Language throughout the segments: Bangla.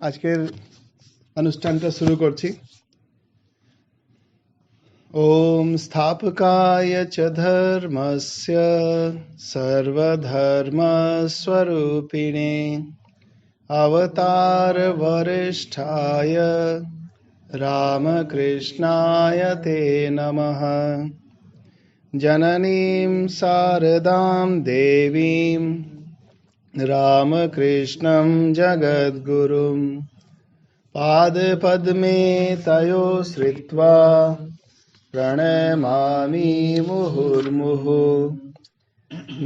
আজকের অনুষ্ঠানটা শুরু করছি। ওম স্থাপকায় চ ধর্মস্য সর্বধর্মস্বরূপিণে অবতার বরিষ্ঠায় রামকৃষ্ণায় তে নমঃ। জননীম শারদাম দেবীম রামকৃষ্ণম জগদ্গুরুম पादपद्मे तयो श्रित्वा प्रणमामि मुहुर्मुहुः।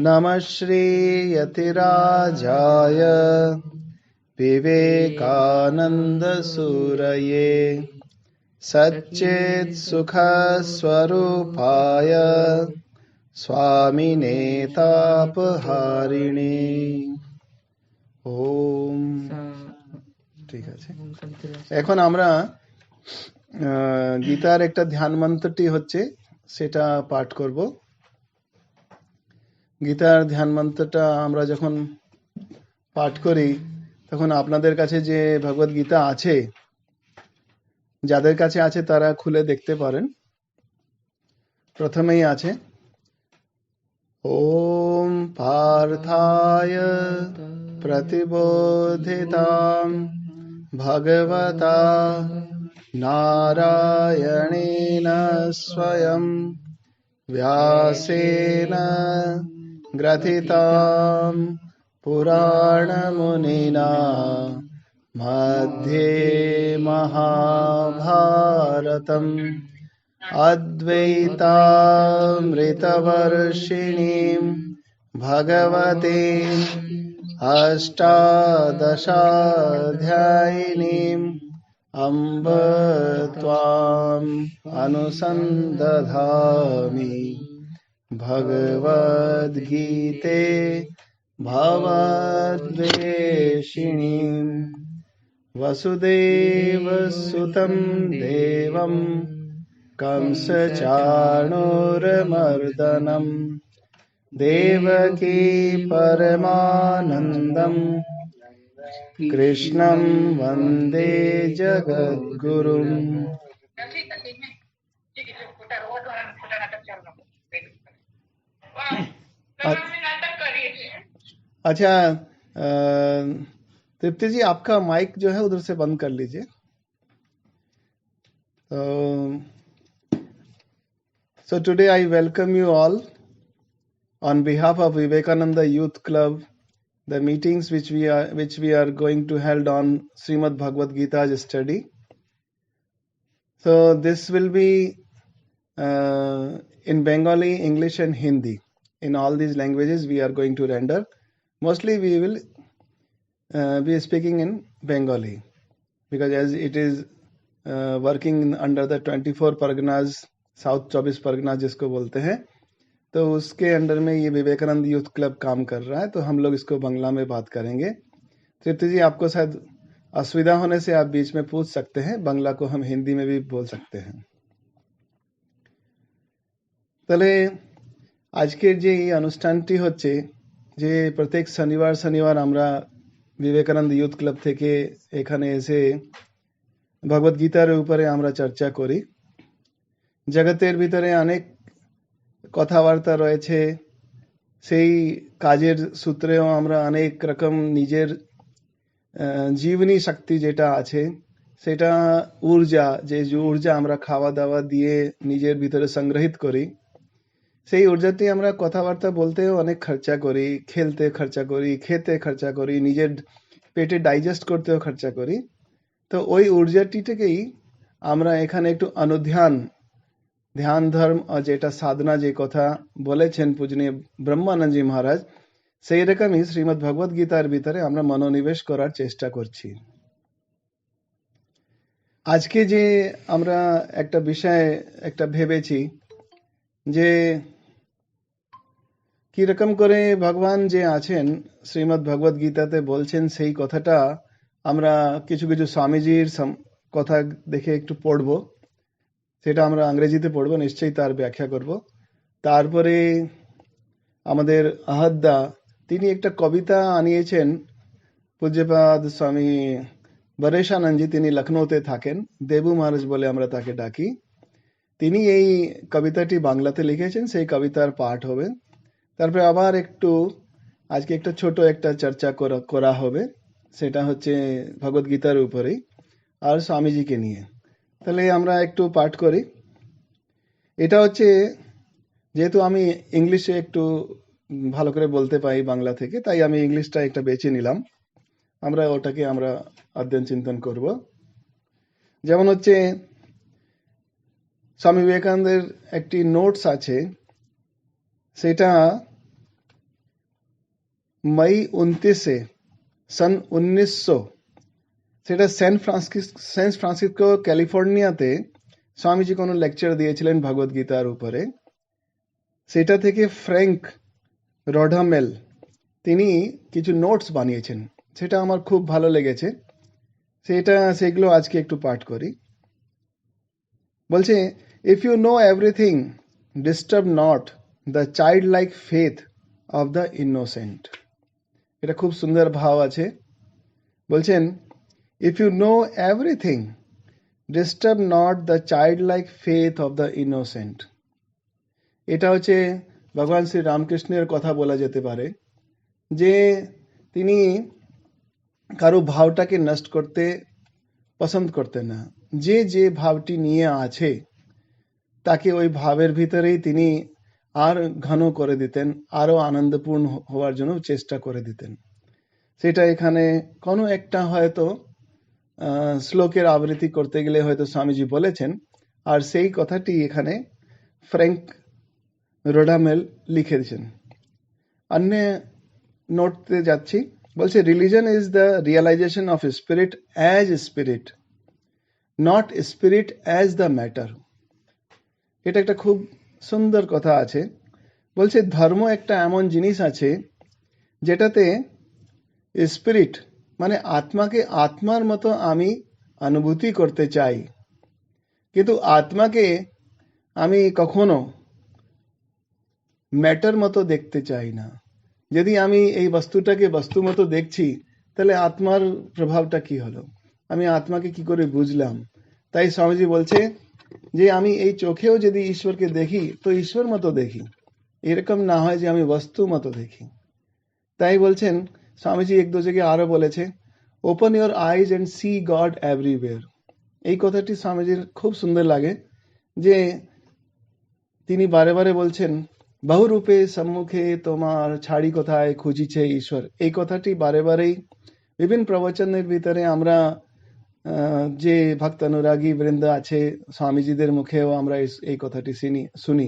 नमः श्रीयतिराजाय विवेकानन्दसूरये सच्चित्सुखस्वरूपाय स्वामिने तापहारिणे। ओम ঠিক আছে। এখন আমরা গীতার একটা ধ্যান মন্ত্রটি হচ্ছে সেটা পাঠ করব। গীতার ধ্যান মন্ত্রটা আমরা যখন পাঠ করি তখন আপনাদের কাছে যে ভগবদ গীতা আছে, যাদের কাছে আছে তারা খুলে দেখতে পারেন। প্রথমেই আছে ওম পার্থায় প্রতিবোধিতাম भगवता नारायणेन स्वयं व्यासेन ग्रथितां पुराणमुनिना मध्ये महाभारतम् अद्वैतामृतवर्षिणीं भगवतीं अष्टादशाध्यायिनीम् अम्ब त्वाम् अनुसन्दधामि भगवद्गीते भवद्वेषिणीम्। वसुदेवसुतं देवं कंसचाणूरमर्दनम् देवकी परमानन्दं कृष्णं वन्दे जगद्गुरुम्। अच्छा, तृप्ति जी आपका माइक जो है उधर से बंद कर लीजिए। So today I welcome you all on behalf of Vivekananda Youth Club, the meetings which we are going to held on Srimad Bhagavad Gita's study. So this will be in Bengali, English and Hindi. In all these languages we are going to render. Mostly we will be speaking in Bengali because as it is working under the 24 Parganas, South 24 Parganas जिसको बोलते हैं, तो उसके अंडर में ये विवेकानंद यूथ क्लब काम कर रहा है, तो हम लोग इसको बांग्ला में बात करेंगे। तृप्ति जी आपको शायद असुविधा होने से आप बीच में पूछ सकते हैं, बांग्ला को हम हिंदी में भी बोल सकते हैं। তাহলে আজকের যে এই অনুষ্ঠানটি হচ্ছে যে প্রত্যেক শনিবার শনিবার আমরা বিবেকানন্দ ইউথ ক্লাব থেকে এখানে এসে ভগবদ গীতার উপরে আমরা চর্চা করি। জগতের ভিতরে অনেক কথাবার্তা রয়েছে, সেই কাজের সূত্রেও আমরা অনেক রকম নিজের জীবনী শক্তি যেটা আছে সেটা ঊর্জা, যে ঊর্জা আমরা খাওয়া দাওয়া দিয়ে নিজের ভিতরে সংগ্রহিত করি, সেই ঊর্জাটি আমরা কথাবার্তা বলতেও অনেক খরচা করি, খেলতে খরচা করি, খেতে খরচা করি, নিজের পেটে ডাইজেস্ট করতেও খরচা করি। তো ওই ঊর্জাটিকেই আমরা এখানে একটু অনুধ্যান, ধ্যান ধর্ম যেটা সাধনা, যে কথা বলেছেন পূজনীয় ব্রহ্মানন্দজি মহারাজ, সেই রকমই শ্রীমদ্ ভগবদ গীতার ভিতরে আমরা মনোনিবেশ করার চেষ্টা করছি। আজকে যে আমরা একটা বিষয় একটা ভেবেছি যে কি রকম করে ভগবান যে আছেন শ্রীমদ্ ভগবদ গীতাতে বলছেন, সেই কথাটা আমরা কিছু কিছু স্বামীজির কথা দেখে একটু পড়বো। সেটা আমরা ইংরেজিতে পড়বো, নিশ্চয়ই তার ব্যাখ্যা করব। তারপরে আমাদের আহাদ্দা তিনি একটা কবিতা আনিয়েছেন পূজ্যপাদ স্বামী বরেশানন্দজি, তিনি লখনৌতে থাকেন, দেবু মহারাজ বলে আমরা তাকে ডাকি। তিনি এই কবিতাটি বাংলাতে লিখেছেন, সেই কবিতার পাঠ হবে। তারপরে আবার আজকে একটা ছোট একটা চর্চা করা হবে, সেটা হচ্ছে ভগবদ গীতার উপরেই আর স্বামীজিকে নিয়ে। তাহলে আমরা একটু পাঠ করি। এটা হচ্ছে, যেহেতু আমি ইংলিশে একটু ভালো করে বলতে পাই বাংলা থেকে, তাই আমি ইংলিশটা একটা বেছে নিলাম। আমরা অধ্যয়ন চিন্তন করব। যেমন হচ্ছে, স্বামী বিবেকানন্দের একটি নোটস আছে, সেটা মই 29 সন 1900, সেটা সেন্ট ফ্রান্সিসকো ক্যালিফোর্নিয়াতে স্বামীজি কোনো লেকচার দিয়েছিলেন ভগবদ গীতার উপরে। সেটা থেকে ফ্র্যাঙ্ক রডামেল তিনি কিছু নোটস বানিয়েছেন, সেটা আমার খুব ভালো লেগেছে। সেগুলো আজকে একটু পাঠ করি। বলছে, if you know everything, disturb not the childlike faith of the innocent. এটা খুব সুন্দর ভাব আছে। বলছেন, if you know everything, disturb not the childlike faith of the innocent. এটা হচ্ছে ভগবান শ্রী রামকৃষ্ণের কথা বলা যেতে পারে, যে তিনি কারো ভাবটাকে নষ্ট করতে পছন্দ করতেন না। যে ভাবটি নিয়ে আছে তাকে ওই ভাবের ভিতরেই তিনি আর ঘন করে দিতেন, আরো আনন্দপূর্ণ হওয়ার জন্য চেষ্টা করে দিতেন। সেটা এখানে কোনো একটা হয়তো শ্লোকের আবৃত্তি করতে গেলে হয়তো স্বামীজি বলেছেন, আর সেই কথাটি এখানে ফ্র্যাঙ্ক রোডামেল লিখে দিয়েছেন। অন্য নোটতে যাচ্ছি। বলছে, religion is the realisation of spirit as spirit, not spirit as the matter. এটা একটা খুব সুন্দর কথা আছে। বলছে, ধর্ম একটা এমন জিনিস আছে যেটাতে স্পিরিট মানে আত্মাকে আত্মার মতো আমি অনুভূতি করতে চাই, কিন্তু আত্মাকে আমি কখনো ম্যাটার মতো দেখতে চাই না। যদি আমি এই বস্তুটাকে বস্তু মতো দেখছি, তাহলে আত্মার প্রভাবটা কি হলো, আমি আত্মাকে কি করে বুঝলাম? তাই স্বামীজি বলছে যে আমি এই চোখেও যদি ঈশ্বরকে দেখি তো ঈশ্বর মতো দেখি, এরকম না হয় যে আমি বস্তু মতো দেখি। তাই বলছেন স্বামীজি এক দু জায়গায় আরো বলেছে, open your eyes and see God everywhere. এই কথাটি স্বামীজির খুব সুন্দর লাগে, যে তিনি বারে বারে বলছেন, বহুরূপে সম্মুখে তোমার ছাড়ি কোথায় খুঁজিছে ঈশ্বর। এই কথাটি বারে বারেই বিভিন্ন প্রবচনের ভিতরে আমরা যে ভক্ত অনুরাগী বৃন্দ আছে স্বামীজিদের মুখেও আমরা এই কথাটি শুনি।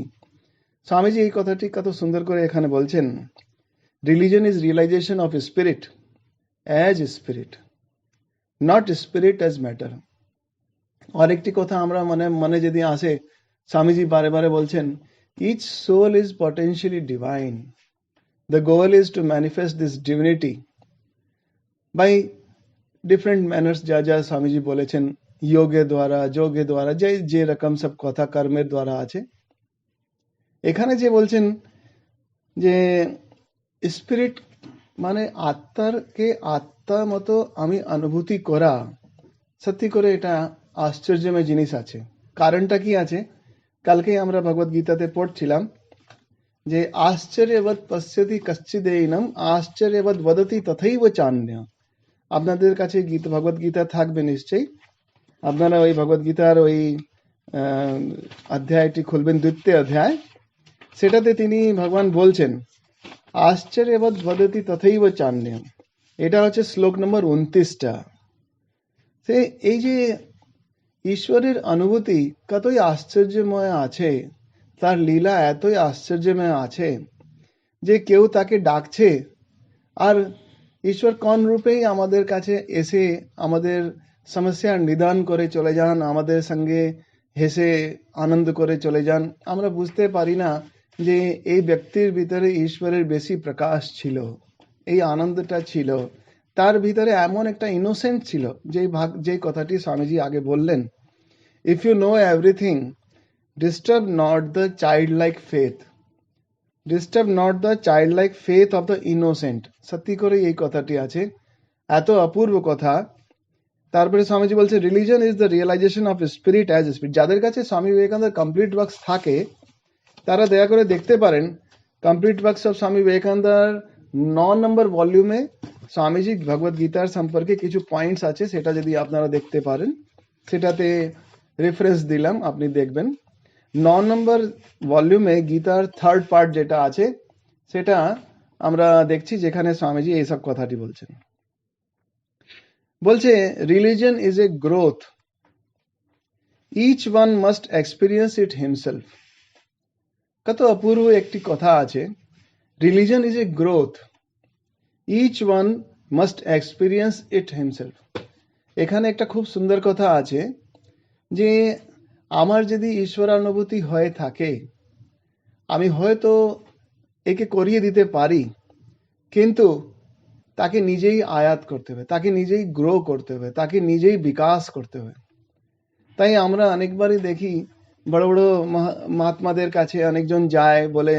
স্বামীজি এই কথাটি কত সুন্দর করে এখানে বলছেন, religion is realisation of spirit as spirit, not spirit as matter. আরেকটি কথা আমরা মনে যদি আসে, স্বামীজি বারে বারে বলছেন, each soul is potentially divine. The goal is to manifest this divinity by different manners, যা স্বামীজি বলেছেন, যোগের দ্বারা, যোগের দ্বারা, যে রকম সব কথা কর্মের দ্বারা আছে। এখানে যে বলছেন যে স্পিরিট মানে আত্মাকে আত্মা মতো আমি অনুভূতি করা, সত্যি করে এটা আশ্চর্যময় জিনিস আছে। কারণটা কি আছে? কালকে আমরা ভগবদ গীতাতে পড়ছিলাম যে আশ্চর্যবৎ পশ্যতি কশ্চিদেনম আশ্চর্যবৎ বদতি তথৈব চান্য। আপনাদের কাছে ভগবদ গীতা থাকবে নিশ্চয়ই, আপনারা ওই ভগবদ গীতার ওই অধ্যায়টি খুলবেন, 2য় অধ্যায়। সেটাতে তিনি ভগবান বলছেন আশ্চর্যবৎ বদতি তথৈব চান্য। এটা হচ্ছে শ্লোক নম্বর 29টা। এই যে ঈশ্বরের অনুভূতি কতই আশ্চর্যময় আছে, তার লীলা এতই আশ্চর্যময় আছে যে কেউ তাকে ডাকছে আর ঈশ্বর কোন রূপেই আমাদের কাছে এসে আমাদের সমস্যার নিদান করে চলে যান, আমাদের সঙ্গে হেসে আনন্দ করে চলে যান। আমরা বুঝতে পারি না যে এই ব্যক্তির ভিতরে ঈশ্বরের বেশি প্রকাশ ছিল, এই আনন্দটা ছিল, তার ভিতরে এমন একটা ইনোসেন্ট ছিল, যে কথাটি স্বামীজি আগে বললেন, if you know everything, disturb not the childlike faith, disturb not the childlike faith of the innocent. সত্যি করে এই কথাটি আছে, এত অপূর্ব কথা তারপরে স্বামীজি বলছে religion is the realisation of spirit as spirit. যাদের কাছে স্বামী বিবেকানন্দের কমপ্লিট ওয়ার্কস থাকে তারা দয়া করে দেখতে পারেন কমপ্লিট ওয়ার্কস অফ স্বামী বিবেকানন্দার 9 নম্বর ভলিউমে স্বামীজি ভগবত গীতার সম্পর্কে কিছু পয়েন্টস আছে, সেটা যদি আপনারা দেখতে পারেন, সেটাতে রেফারেন্স দিলাম, আপনি দেখবেন 9 নম্বর ভলিউমে গীতার 3rd পার্ট যেটা আছে সেটা আমরা দেখছি, যেখানে স্বামীজি এইসব কথাটি বলছেন। বলছে religion is a growth, each one must experience it himself. কত অপূর্ব একটি কথা আছে, religion is a growth, each one must experience it himself. এখানে একটা খুব সুন্দর কথা আছে যে আমার যদি ঈশ্বরানুভূতি হয়ে থাকে, আমি হয়তো একে করিয়ে দিতে পারি, কিন্তু তাকে নিজেই আয়াত করতে হবে, তাকে নিজেই গ্রো করতে হবে, তাকে নিজেই বিকাশ করতে হবে। তাই আমরা অনেকবারই দেখি বড় বড় মহাত্মাদের কাছে অনেকজন যায়, বলে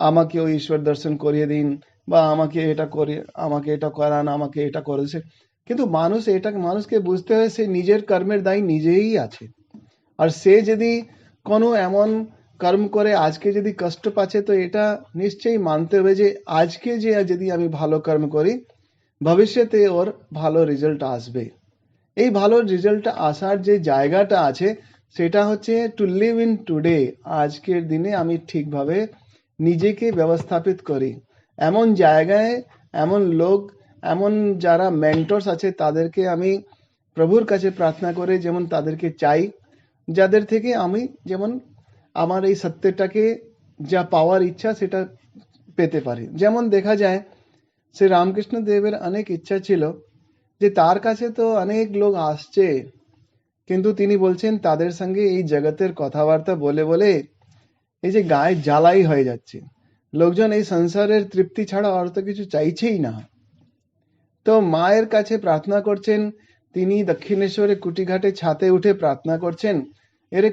আমাকে ওই ঈশ্বর দর্শন করিয়ে দিন, বা আমাকে এটা করান, আমাকে এটা করেছে। কিন্তু মানুষকে বুঝতে হয় সে নিজের কর্মের দায়ী নিজেই আছে। আর সে যদি কোনো এমন কর্ম করে আজকে যদি কষ্ট পাচ্ছে, তো এটা নিশ্চয়ই মানতে হবে যে আজকে যে যদি আমি ভালো কর্ম করি, ভবিষ্যতে ওর ভালো রেজাল্ট আসবে। এই ভালো রেজাল্টটা আসার যে জায়গাটা আছে সেটা হচ্ছে টু লিভ ইন টুডে। আজকের দিনে আমি ঠিকভাবে নিজেকে ব্যবস্থাপিত করি, এমন জায়গায়, এমন লোক, এমন যারা মেন্টরস আছে তাদেরকে আমি প্রভুর কাছে প্রার্থনা করে যেমন তাদেরকে চাই, যাদের থেকে আমি যেমন আমার এই সত্যটাকে যা পাওয়ার ইচ্ছা সেটা পেতে পারি। যেমন দেখা যায় শ্রী রামকৃষ্ণ দেবের অনেক ইচ্ছা ছিল যে তার কাছে তো অনেক লোক আসছে, কিন্তু তিনি বলছেন তাদের সঙ্গে এই জগতের কথাবার্তা বলে বলে এই যে গায়ে জ্বালাই হয়ে যাচ্ছে, লোকজন এই সংসারের তৃপ্তি ছাড়া আর তো কিছু চাইছেই না। তো মায়ের কাছে প্রার্থনা করছেন, তিনি দক্ষিণেশ্বরে কুটিঘাটে ছাতে উঠে প্রার্থনা করছেন, এরে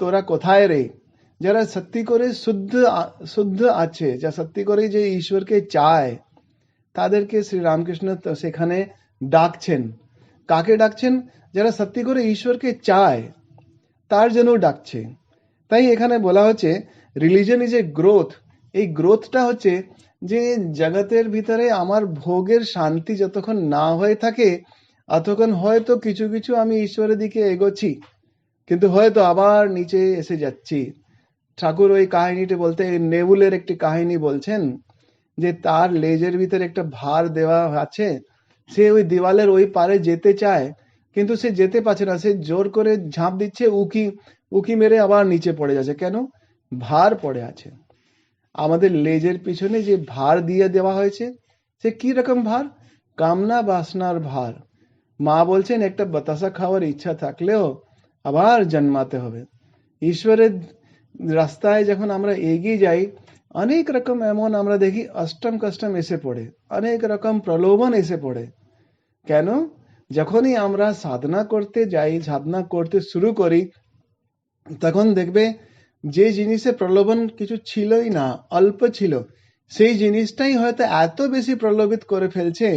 তোরা কোথায় রে, যারা সত্যি করে শুদ্ধ আছে, যা সত্যি করে যে ঈশ্বরকে চায়, তাদেরকে শ্রী রামকৃষ্ণ সেখানে ডাকছেন। কাকে ডাকছেন? যারা সত্যি করে ঈশ্বরকে চায় তার জন্য ডাকছে। তাই এখানে বলা হচ্ছে রিলিজন ইজ এ গ্রোথ। এই গ্রোথটা হচ্ছে যে জগতের ভিতরে আমার ভোগের শান্তি যতক্ষণ না হয়ে থাকে, ততক্ষণ হয়তো কিছু কিছু আমি ঈশ্বরের দিকে এগোচ্ছি, কিন্তু হয়তো আবার নিচে এসে যাচ্ছি। ঠাকুর ওই কাহিনীটি বলতে নেবুলের একটি কাহিনী বলছেন যে তার লেজের ভিতরে একটা ভার দেওয়া আছে, সে ওই দেওয়ালের ওই পারে যেতে চায়, কিন্তু সে যেতে পারছে না, সে জোর করে ঝাঁপ দিচ্ছে, উকি মেরে আবার নিচে পড়ে যাচ্ছে। কেন? ভার পড়ে আছে। আমাদের লেজের পিছনে যে ভার দিয়ে দেওয়া হয়েছে, সে কি রকম ভার? কামনা বাসনার ভার। মা বলছেন একটা বাতাসা খাওয়ার ইচ্ছা থাকলেও আবার জন্মাতে হবে। ঈশ্বরের রাস্তায় যখন আমরা এগিয়ে যাই, অনেক রকম এমন আমরা দেখি অষ্টম কষ্টম এসে পড়ে, অনেক রকম প্রলোভন এসে পড়ে। কেন? যখনই আমরা সাধনা করতে যাই, সাধনা করতে শুরু করি, তখন দেখবে যে জিনিসে প্রলোভন কিছু ছিলই না, অল্প ছিল, সেই জিনিসটাই হয়তো এত বেশি প্রলোভিত করে ফেলছে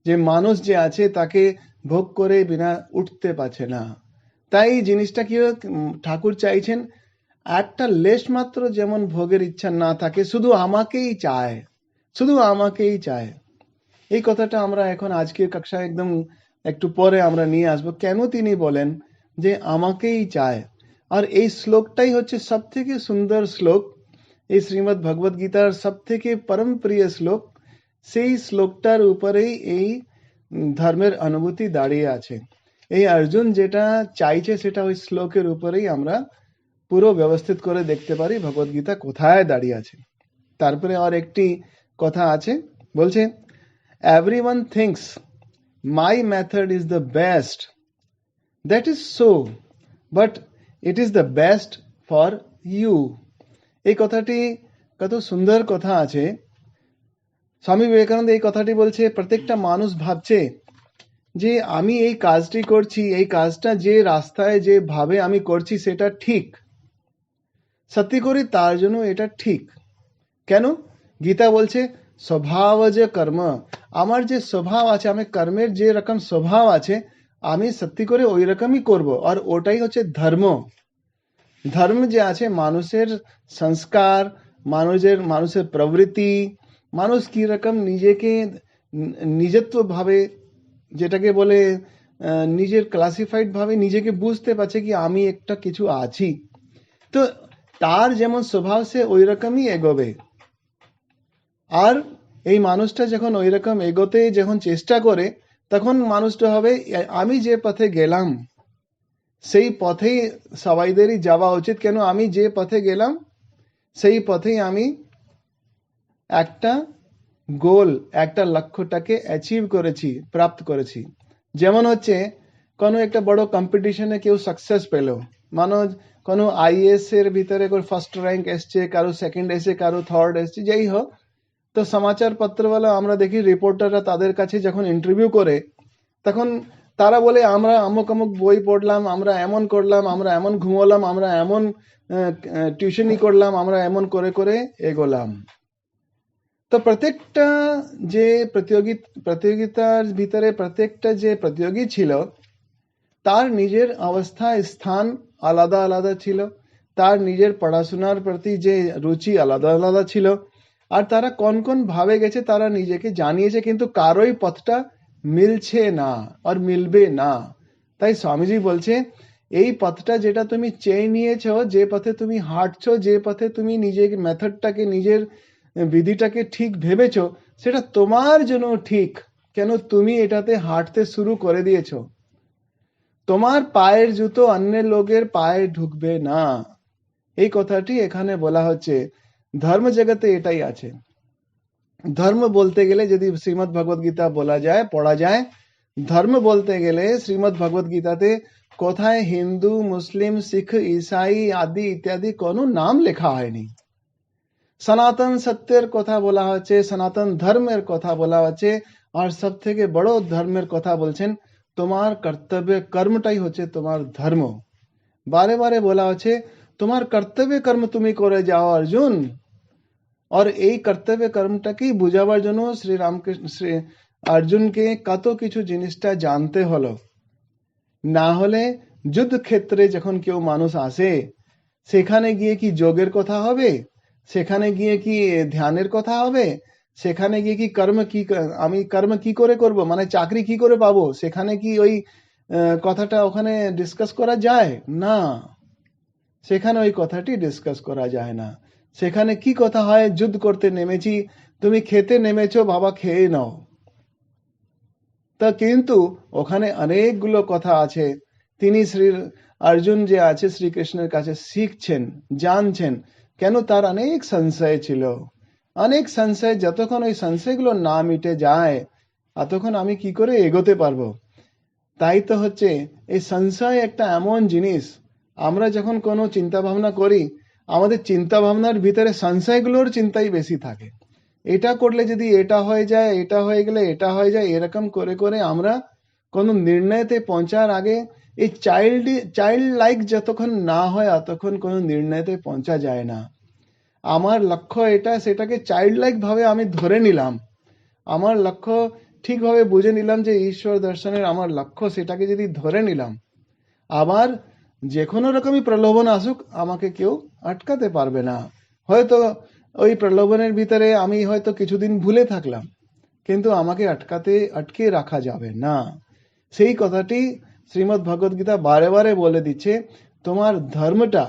যে মানুষ যে আছে তাকে ভোগ করে বিনা উঠতে পারছে না। তাই জিনিসটা কি ঠাকুর চাইছেন, একটা লেশ মাত্র যেমন ভোগের ইচ্ছা না থাকে, শুধু আমাকেই চায়, শুধু আমাকেই চায়। এই কথাটা আমরা এখন আজকের কক্ষায় একদম একটু পরে আমরা নিয়ে আসবো, কেন তিনি বলেন যে আমাকেই চায়। আর এই শ্লোকটাই হচ্ছে সব থেকে সুন্দর শ্লোক, এই শ্রীমদ্ ভগবত গীতার সব থেকে পরম প্রিয় শ্লোক। সেই শ্লোকটার উপরেই এই ধর্মের অনুভূতি দাঁড়িয়ে আছে। এই অর্জুন যেটা চাইছে সেটা ওই শ্লোকের উপরেই আমরা পুরো ব্যবস্থিত করে দেখতে পারি ভগবত গীতা কোথায় দাঁড়িয়ে আছে। তারপরে আর একটি কথা আছে, বলছে everyone thinks my method is the best. That is so, but it is the best for you. এই কথাটি কত সুন্দর কথা আছে। স্বামী বিবেকানন্দ এই কথাটি বলছে, প্রত্যেকটা মানুষ ভাবছে যে আমি এই কাজটি করছি, এই কাজটা যে রাস্তায় যে ভাবে আমি করছি সেটা ঠিক, সত্যি করি তার জন্য এটা ঠিক। কেন? গীতা বলছে স্বভাবজ কর্ম। আমার যে স্বভাব আছে, আমার কর্মের যে রকম স্বভাব আছে, আমি সত্যি করে ওই রকমই করব, আর ওটাই হচ্ছে ধর্ম। ধর্ম যে আছে মানুষের সংস্কার, মানুষের প্রবৃত্তি, মানুষ কি রকম নিজেকে নিজত্ব ভাবে, যেটাকে বলে নিজের ক্লাসিফাইড ভাবে নিজেকে বুঝতে পারছে কি আমি একটা কিছু আছি, তো তার যেমন স্বভাব সে ওই রকমই এগোবে। আর এই মানুষটা যখন ওই রকম এগোতে যখন চেষ্টা করে, তখন মানুষটা হবে আমি যে পথে গেলাম সেই পথেই সবাইদেরই যাওয়া উচিত, কেন আমি যে পথে গেলাম সেই পথেই আমি একটা গোল, একটা লক্ষ্যটাকে অ্যাচিভ করেছি, প্রাপ্ত করেছি। যেমন হচ্ছে কোনো একটা বড় কম্পিটিশনে কেউ সাকসেস পেল, মানো কোনো আইএএস এর ভিতরে কোনো ফার্স্ট র্যাঙ্ক এসছে, কারো সেকেন্ড এসে, কারো থার্ড এসছে, যাই হোক, তো সমাচার পত্রওয়ালা আমরা দেখি রিপোর্টাররা তাদের কাছে যখন ইন্টারভিউ করে, তখন তারা বলে আমরা অমুক অমুক বই পড়লাম, আমরা এমন করলাম, আমরা এমন ঘুমোলাম, আমরা এমন টিউশনি করলাম, আমরা এমন করে করে এগোলাম। তো প্রত্যেকটা যে প্রতিযোগিতার ভিতরে প্রত্যেকটা যে প্রতিযোগী ছিল, তার নিজের অবস্থা স্থান আলাদা আলাদা ছিল, তার নিজের পড়াশোনার প্রতি যে রুচি আলাদা আলাদা ছিল, আর তারা কোন কোন ভাবে গেছে তারা নিজেকে জানিয়েছে, কিন্তু কারোই পথটা মিলছে না আর মিলবে না। তাই স্বামীজি বলছে এই পথটা যেটা তুমি চেয়ে নিয়েছো, যে পথে তুমি হাঁটছো, যে পথে তুমি নিজের মেথডটাকে, নিজের বিধিটাকে ঠিক ভেবেছো, সেটা তোমার জন্য ঠিক, কেন তুমি এটাতে হাঁটতে শুরু করে দিয়েছো। তোমার পায়ের জুতো অন্য লোকের পায়ে ঢুকবে না, এই কথাটি এখানে বলা হচ্ছে। ধর্ম জগতে এটাই আছে। ধর্ম বলতে গেলে যদি শ্রীমদ্ ভগবদ গীতা বলা যায়, পড়া যায়, ধর্ম বলতে গেলে শ্রীমদ্ ভগবদ গীতাতে কোথায় হিন্দু, মুসলিম, শিখ, ঈসাই আদি ইত্যাদি কোনো নাম লেখা হয়নি। সনাতন সত্যের কথা বলা হচ্ছে, সনাতন ধর্মের কথা বলা হচ্ছে, আর সব থেকে বড় ধর্মের কথা বলছেন তোমার কর্তব্য কর্মটাই হচ্ছে তোমার ধর্ম। বারে বারে বলা হচ্ছে তোমার কর্তব্য কর্ম তুমি করে যাও অর্জুন। আর এই কর্তব্য কর্মটাকেই বুঝাবার জন্য শ্রী রামকৃষ্ণ শ্রী অর্জুনকে কত কিছু জিনিসটা জানতে হলো। না হলে যুদ্ধ ক্ষেত্রে যখন কেউ মানুষ আসে, সেখানে গিয়ে কি যোগের কথা হবে, সেখানে গিয়ে কি ধ্যানের কথা হবে, সেখানে গিয়ে কি আমি কর্ম কি করে করব, মানে চাকরি কি করে পাবো, সেখানে কি ওই কথাটা ওখানে ডিসকাস করা যায় না। সেখানে ওই কথাটি ডিসকাস করা যায় না। সেখানে কি কথা হয়, যুদ্ধ করতে নেমেছি, তুমি খেতে নেমেছো, বাবা খেয়ে নাও। তা কিন্তু ওখানে অনেকগুলো কথা আছে। তিনি শ্রী অর্জুন যে আছে শ্রীকৃষ্ণের কাছে শিখছেন, জানছেন, কেন তার অনেক সংশয় ছিল, অনেক সংশয়। যতক্ষণ ওই সংশয়গুলো না মিটে যায়, ততক্ষণ আমি কি করে এগোতে পারবো। তাই তো হচ্ছে এই সংশয় একটা এমন জিনিস, আমরা যখন কোনো চিন্তা ভাবনা করি, আমাদের চিন্তা ভাবনার ভিতরে সংশয়গুলোর চিন্তাই বেশি থাকে। এটা করলে যদি এটা হয়ে যায়, এটা হয়ে গেলে এটা হয়ে যায়, এরকম করে করে আমরা কোনো নির্ণয়তে পৌঁছার আগে এই চাইল্ড লাইক যতক্ষণ না হয় ততক্ষণ কোনো নির্ণয়তে পৌঁছা যায় না। আমার লক্ষ্য এটা, সেটাকে চাইল্ড লাইক ভাবে আমি ধরে নিলাম, আমার লক্ষ্য ঠিকভাবে বুঝে নিলাম যে ঈশ্বর দর্শনের আমার লক্ষ্য, সেটাকে যদি ধরে নিলাম, আবার যে কোনো রকমই প্রলোভন আসুক আমাকে কেউ আটকাতে পারবে না। হয়তো ওই প্রলোভনের ভিতরে আমি হয়তো কিছুদিন ভুলে থাকলাম, কিন্তু আমাকে আটকে রাখা যাবে না। সেই কথাটি শ্রীমদ্ ভগবদ গীতা বারে বারে বলে দিচ্ছে। তোমার ধর্মটা,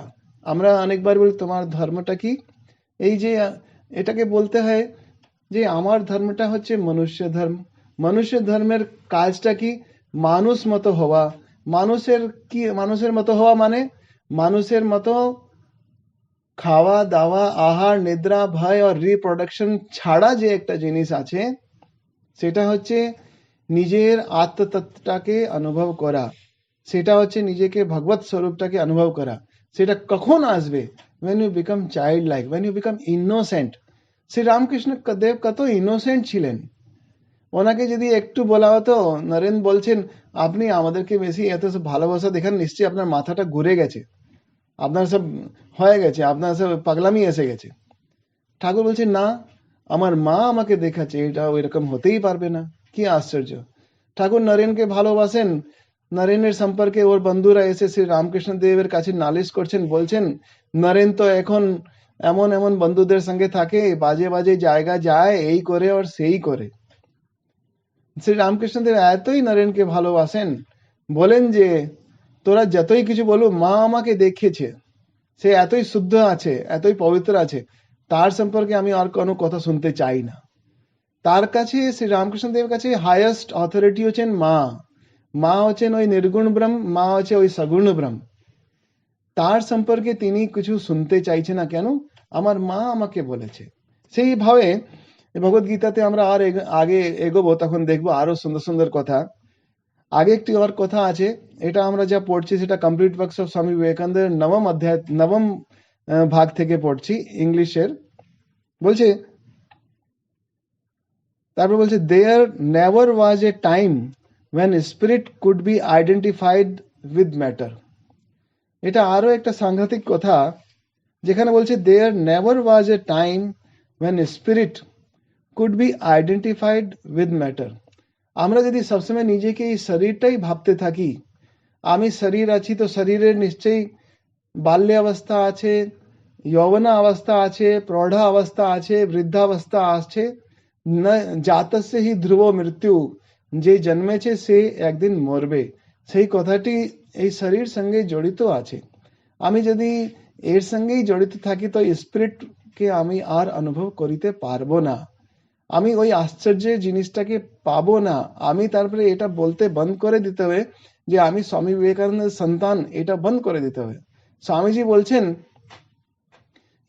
আমরা অনেকবার বলি তোমার ধর্মটা কি, এই যে এটাকে বলতে হয় যে আমার ধর্মটা হচ্ছে মনুষ্য ধর্ম। মনুষ্য ধর্মের কাজটা কি, মানুষ মতো হওয়া। মানুষের মতো হওয়া মানে মানুষের মতো খাওয়া দাওয়া, আহার, নিদ্রা, ভয় আর রিপ্রোডাকশন ছাড়া যে একটা জিনিস আছে, সেটা হচ্ছে নিজের আত্মতত্ত্বটাকে অনুভব করা, সেটা হচ্ছে নিজেকে ভগবত স্বরূপটাকে অনুভব করা। সেটা কখন আসবে? when you become childlike, when you become innocent. Shri Ramakrishna দেব কত ইনোসেন্ট ছিলেন। ওনাকে যদি একটু বলা হতো, নরেন বলছেন আপনি আমাদেরকে বেশি এত সব ভালোবাসা দেখান, নিশ্চয়ই আপনার মাথাটা ঘুরে গেছে, আপনার সব হয়ে গেছে, আপনার সব পাগলামি এসে গেছে। ঠাকুর বলছেন না, আমার মা আমাকে দেখাচ্ছে, এটা ওইরকম হতেই পারবে না। কি আশ্চর্য! ঠাকুর নরেনকে ভালোবাসেন, নরেনের সম্পর্কে ওর বন্ধুরা এসে শ্রী রামকৃষ্ণ দেবের কাছে নালিশ করছেন, বলছেন নরেন তো এখন এমন এমন বন্ধুদের সঙ্গে থাকে, বাজে বাজে জায়গা যায়, এই করে আর সেই করে। শ্রী রামকৃষ্ণ দেব এতই নরেনকে ভালোবাসেন, বলেন যে তোরা যতই কিছু বলো, মা আমাকে দেখিয়েছে, সে এতই শুদ্ধ আছে, এতই পবিত্র আছে, তার সম্পর্কে আমি আর কোনো কথা শুনতে চাই না। তার কাছে, শ্রী রামকৃষ্ণ দেবের কাছে হাইয়েস্ট অথরিটি হচ্ছেন মা। মা হচ্ছেন ওই নির্গুণ ব্রহ্ম, মা হচ্ছে ওই সগুণ ব্রহ্ম। তার সম্পর্কে তিনি কিছু শুনতে চাইছে না কেন? আমার মা আমাকে বলেছে। সেইভাবে ভগবত গীতাতে আমরা আর আগে এগোবো, তখন দেখবো আরো সুন্দর সুন্দর কথা। আগে একটি আর কথা আছে, এটা আমরা যা পড়ছি সেটা কমপ্লিট ওয়ার্কস অফ স্বামী বিবেকানন্দের নবম অধ্যায়, নবম ভাগ থেকে পড়ছি ইংলিশের। বলছে, তারপর বলছে, there never was a time when spirit could be identified with matter। এটা আরো একটা সাংঘাতিক কথা, যেখানে বলছে there never was a time when spirit could be identified with matter। আমরা যদি সবসময় নিজেকে এই শরীরটাই ভাবতে থাকি, আমি শরীর আছি, তো শরীরের নিশ্চয়ই বাল্যাবস্থা আছে, যৌবনা অবস্থা আছে, প্রৌঢ়া অবস্থা আছে, বৃদ্ধাবস্থা আছে, না জাতস্য হি ধ্রুব মৃত্যু, যে জন্মেছে সে একদিন মরবে, সেই কথাটি এই শরীর সঙ্গে জড়িত আছে। আমি যদি এর সঙ্গেই জড়িত থাকি, তো স্পিরিটকে আমি আর অনুভব করিতে পারবো না, আমি ওই আশ্চর্যের জিনিসটাকে পাবো না। আমি তারপরে এটা বলতে বন্ধ করে দিতে হবে যে আমি স্বামী বিবেকানন্দের সন্তান, এটা বন্ধ করে দিতে হবে। স্বামীজি বলছেন,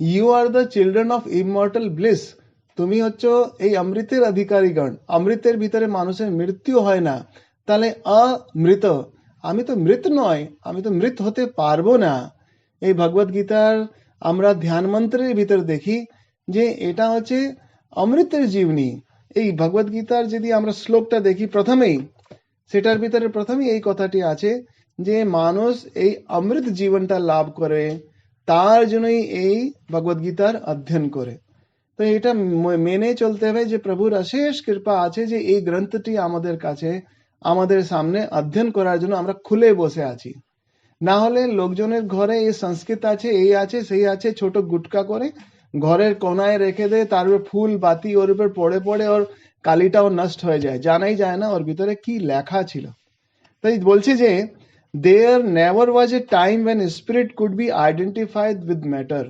you are the children of immortal bliss. তুমি হচ্ছ এই অমৃতের অধিকারীগণ, অমৃতের ভিতরে মানুষের মৃত্যু হয় না, তাহলে অমৃত। আমি তো মৃত নয়, আমি তো মৃত হতে পারবো না। এই ভগবত গীতার আমরা ধ্যান মন্ত্রের ভিতর দেখি যে এটা হচ্ছে অমৃতের জীবনী। এই ভগবত গীতার যদি আমরা শ্লোকটা দেখি প্রথমেই, সেটার ভিতরে প্রথমেই এই কথাটি আছে যে মানুষ এই অমৃত জীবনটা লাভ করে, তার জন্যই এই ভগবত গীতার অধ্যয়ন করে। তো এটা মেনে চলতে হবে যে প্রভুর অশেষ কৃপা আছে যে এই গ্রন্থটি আমাদের কাছে, আমাদের সামনে অধ্যয়ন করার জন্য আমরা খুলে বসে আছি। না হলে লোকজনের ঘরে এই সংস্কৃত আছে, এই আছে, সেই আছে, ছোট গুটকা করে ঘরের কোনায় রেখে দেয়, তার উপর ফুল বাতি ওর উপর পড়ে পড়ে ওর কালিটাও নষ্ট হয়ে যায়, জানাই যায় না ওর ভিতরে কি লেখা ছিল। তাই বলছে যে there never was a time when spirit could be identified with matter।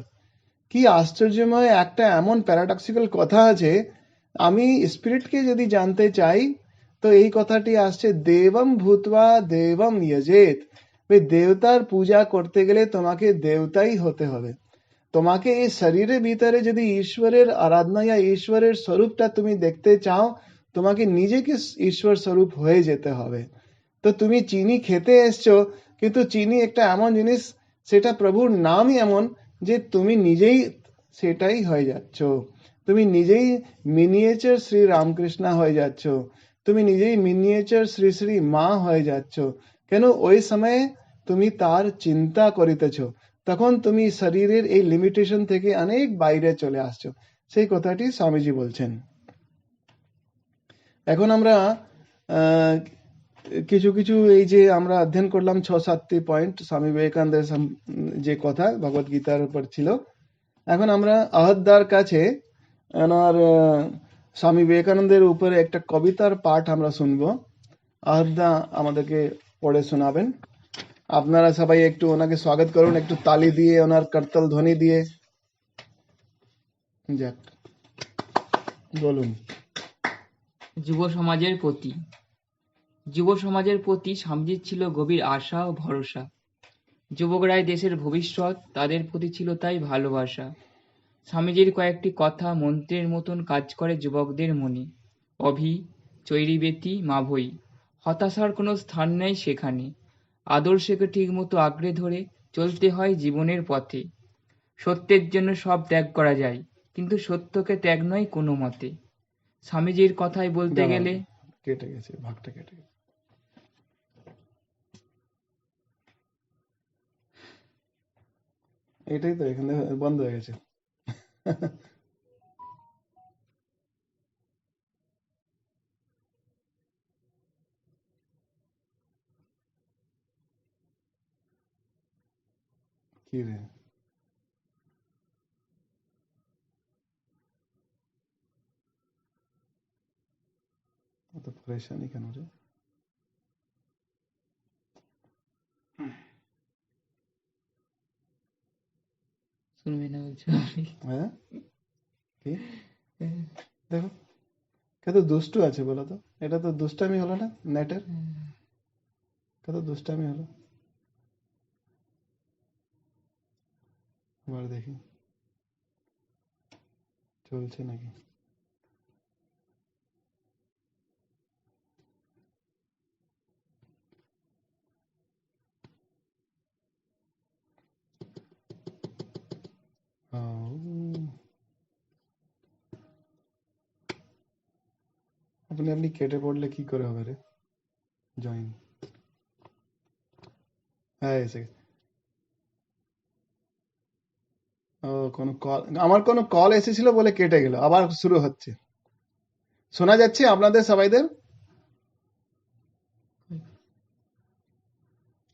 কি আশ্চর্যময় একটা এমন প্যারাডক্সিক্যাল কথা আছে। আমি স্পিরিটকে যদি জানতে চাই, তো এই কথাটি আসছে, দেবম ভূতবা দেবম যজেত। দেবতার পূজা করতে গেলে তোমাকে দেবতাই হতে হবে। তোমাকে এই শরীরের ভিতরে যদি ঈশ্বরের আরাধনা या ঈশ্বরের স্বরূপটা তুমি দেখতে চাও, তোমাকে নিজেকে ঈশ্বর স্বরূপ হয়ে যেতে হবে। তো তুমি চিনি খেতে এসছো, কিন্তু চিনি একটা এমন জিনিস, সেটা প্রভুর নামই এমন যে তুমি নিজেই সেটাই হয়ে যাচ্ছ। তুমি নিজেই মিনিয়েচার শ্রী রামকৃষ্ণ হয়ে যাচ্ছ, তুমি নিজেই মিনিয়েচার শ্রী শ্রী মা হয়ে যাচ্ছ। কেন? ওই সময়ে তুমি তার চিন্তা করিতেছ, তখন তুমি শরীরের এই লিমিটেশন থেকে অনেক বাইরে চলে আসছো। সেই কথাটি স্বামীজি বলছেন। এখন আমরা আহ কিছু কিছু এই যে আমরা অধ্যয়ন করলাম 6-7টি পয়েন্ট স্বামী বিবেকানন্দের যে কথা ভগবত গীতার উপর ছিল। এখন আমরা আহদ্দার কাছে ওনার স্বামী বিবেকানন্দের উপরে একটা কবিতার পাঠ আমরা শুনবো। আহদ্দা আমাদেরকে পড়ে শোনাবেন। আপনারা সবাই একটু ওনাকে স্বাগত করুন, একটু তালি দিয়ে, ওনার করতাল ধ্বনি দিয়ে। যাক, বলুন। যুব সমাজের প্রতি। যুব সমাজের প্রতি স্বামীজির ছিল গভীর আশা ও ভরসা। যুবকরাই দেশের ভবিষ্যৎ, তাদের প্রতি ছিল তাই ভালোবাসা। স্বামীজির কয়েকটি কথা মন্ত্রের মতন কাজ করে যুবকদের মনে। অভি, চৈরিবেতি, মাভৈ, হতাশার কোনো স্থান নেই সেখানে। আদর্শকে ঠিকমতো আঁকড়ে ধরে চলতে হয় জীবনের পথে। সত্যের জন্য সব ত্যাগ করা যায়, কিন্তু সত্যকে ত্যাগ নয় কোনো মতে। স্বামীজির কথায় বলতে দাঁড়ান, গেলে কেটে গেছে, ভাগটা কেটে গেছে। এটাই তো, এখানে বন্ধ হয়ে গেছে। কি রে, অত পরেশানি কেন রে? শুনবে না বলছো আপনি? হ্যাঁ, কি দেখো কত দুষ্টু আছে বলো তো। এটা তো দুষ্টামি হলো না নেটের? কত দুষ্টামি হলো। আবার দেখি চলছে নাকি। আপনি আপনি কেটে পড়লে কি করে হবে রে? জয়েন, হ্যাঁ এসে গেছে। ও কোনো কল, আমার কোনো কল এসেছিল বলে কেটে গেল, আবার শুরু হচ্ছে। শোনা যাচ্ছে আপনাদের সবাইদের?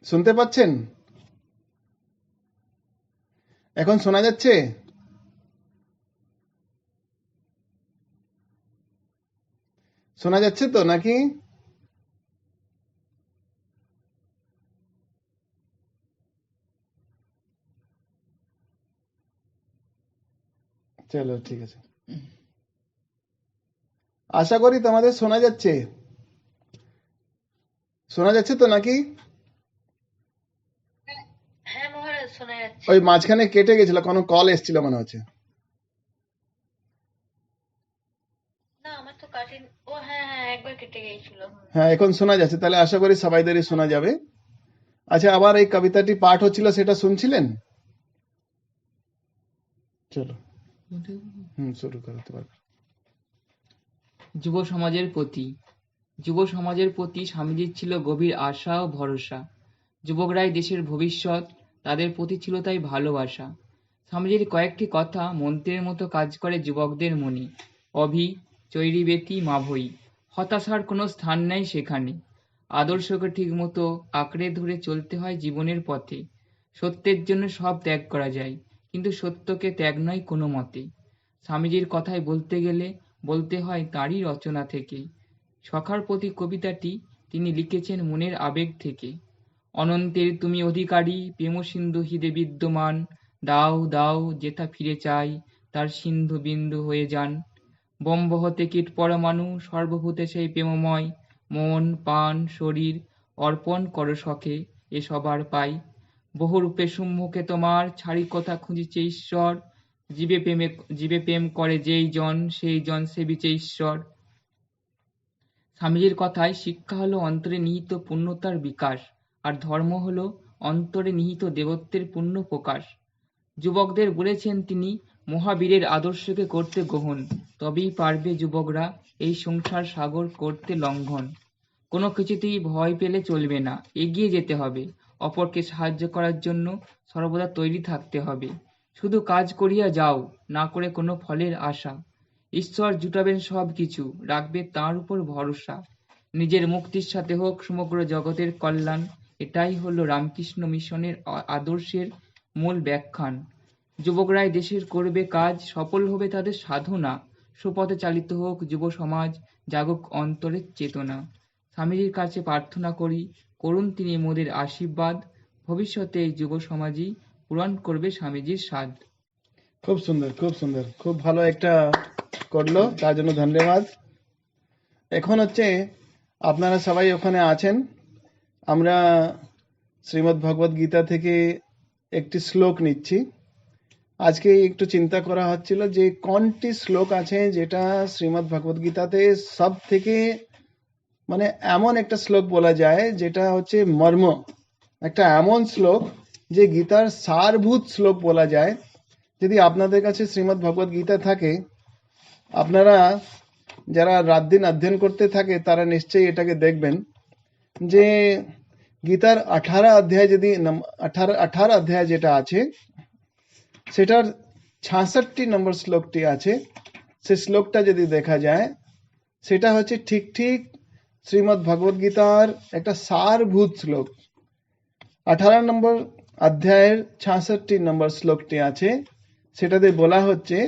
শুনতে পাচ্ছেন? এখন শোনা যাচ্ছে? শোনা যাচ্ছে তো নাকি? চলো ঠিক আছে, আশা করি তোমাদের শোনা যাচ্ছে। শোনা যাচ্ছে তো নাকি? হ্যাঁ মহারাজ, শোনা যাচ্ছে। ওই মাঝখানে কেটে গেছিল, কোনো কল এসেছিল মনে হচ্ছে। না, আমার তো কাটেন। ও হ্যাঁ হ্যাঁ, একবার কেটে গিয়েছিল। হ্যাঁ এখন শোনা যাচ্ছে, তাহলে আশা করি সবাইদেরই শোনা যাবে। আচ্ছা, আবার এই কবিতাটি পাঠ হচ্ছিল, সেটা শুনছিলেন? চলো শুরু করতে পারবে। যুব সমাজের প্রতি। যুব সমাজের প্রতি স্বামীজির ছিল গভীর আশা ও ভরসা। যুবকরাই দেশের ভবিষ্যৎ, তাদের প্রতি ছিল তাই ভালোবাসা। স্বামীজির কয়েকটি কথা মন্ত্রের মতো কাজ করে যুবকদের মনে। অভি, চৈরীবেতি, মাভৈ, হতাশার কোনো স্থান নেই সেখানে। আদর্শকে ঠিক মতো আঁকড়ে ধরে চলতে হয় জীবনের পথে। সত্যের জন্য সব ত্যাগ করা যায়, কিন্তু সত্যকে ত্যাগ নয় কোনো মতে। স্বামীজির কথায় বলতে গেলে বলতে হয় তাঁরই রচনা থেকে। সখার প্রতি কবিতাটি তিনি লিখেছেন মনের আবেগ থেকে। অনন্তের তুমি অধিকারী, প্রেমসিন্ধু হৃদে বিদ্যমান, দাও দাও যেথা ফিরে চাই, তার সিন্ধু বিন্দু হয়ে যান। ব্রহ্ম হতে কীট পরমাণু, সর্বভূতে সেই প্রেমময়, মন প্রাণ শরীর অর্পণ করো সখে, এ সবার পাই। বহুরূপে সম্মুখে তোমার, ছাড়ি কথা খুঁজিছে ঈশ্বর, জীবে প্রেম করে যেই জন, সেই জন সেবিছে ঈশ্বর। স্বামীজির কথায় শিক্ষা হলো অন্তরে নিহিত পূর্ণতার বিকাশ, আর ধর্ম হলো অন্তরে নিহিত দেবত্বের পূর্ণ প্রকাশ। যুবকদের বলেছেন তিনি মহাবীরের আদর্শকে করতে গ্রহণ, তবেই পারবে যুবকরা এই সংসার সাগর করতে লঙ্ঘন। কোনো কিছুতেই ভয় পেলে চলবে না, এগিয়ে যেতে হবে। অপরকে সাহায্য করার জন্য সর্বদা তৈরি থাকতে হবে। শুধু কাজ করিয়া যাও, না করে কোনো ফলের আশা। ঈশ্বর জুটাবেন সব কিছু, রাখবে তাঁর উপর ভরসা। নিজের মুক্তির সাথে হোক সমগ্র জগতের কল্যাণ, এটাই হলো রামকৃষ্ণ মিশনের আদর্শের মূল ব্যাখ্যান। যুবকরাই দেশের করবে কাজ, সফল হবে তাদের সাধনা। সুপথে চালিত হোক যুব সমাজ, জাগুক অন্তরের চেতনা। স্বামীজির কাছে প্রার্থনা করি, করুন তিনি মোদের আশীর্বাদ। ভবিষ্যতে এই যুব সমাজই পূরণ করবে স্বামীজির সাধ। খুব সুন্দর, খুব সুন্দর, খুব ভালো একটা করলো, তার জন্য ধন্যবাদ। এখন হচ্ছে আপনারা সবাই ওখানে আছেন, আমরা শ্রীমদ্ ভগবদ গীতা থেকে একটি শ্লোক নিচ্ছি। আজকে একটু চিন্তা করা হচ্ছিল যে কোনটি শ্লোক আছে যেটা শ্রীমদ্ ভগবদ গীতাতে সব থেকে মানে এমন একটা শ্লোক বলা যায় যেটা হচ্ছে মর্ম, একটা এমন শ্লোক যে গীতার সারভূত শ্লোক বলা যায়। যদি আপনাদের কাছে শ্রীমদ্ ভগবদ গীতা থাকে, আপনারা যারা রাত দিন অধ্যয়ন করতে থাকে তারা নিশ্চয়ই এটাকে দেখবেন যে গীতার 18 অধ্যায়, যদি 18 অধ্যায় যেটা আছে সেটার 66 নম্বর শ্লোকটি আছে, সে শ্লোকটা যদি দেখা যায় সেটা হচ্ছে ঠিক ঠিক শ্রীমদ্ ভগবদ গীতার একটা সারভূত শ্লোক। 18 নম্বর অধ্যায়ের 66 নম্বর শ্লোকটি আছে, সেটাতে বলা হচ্ছে,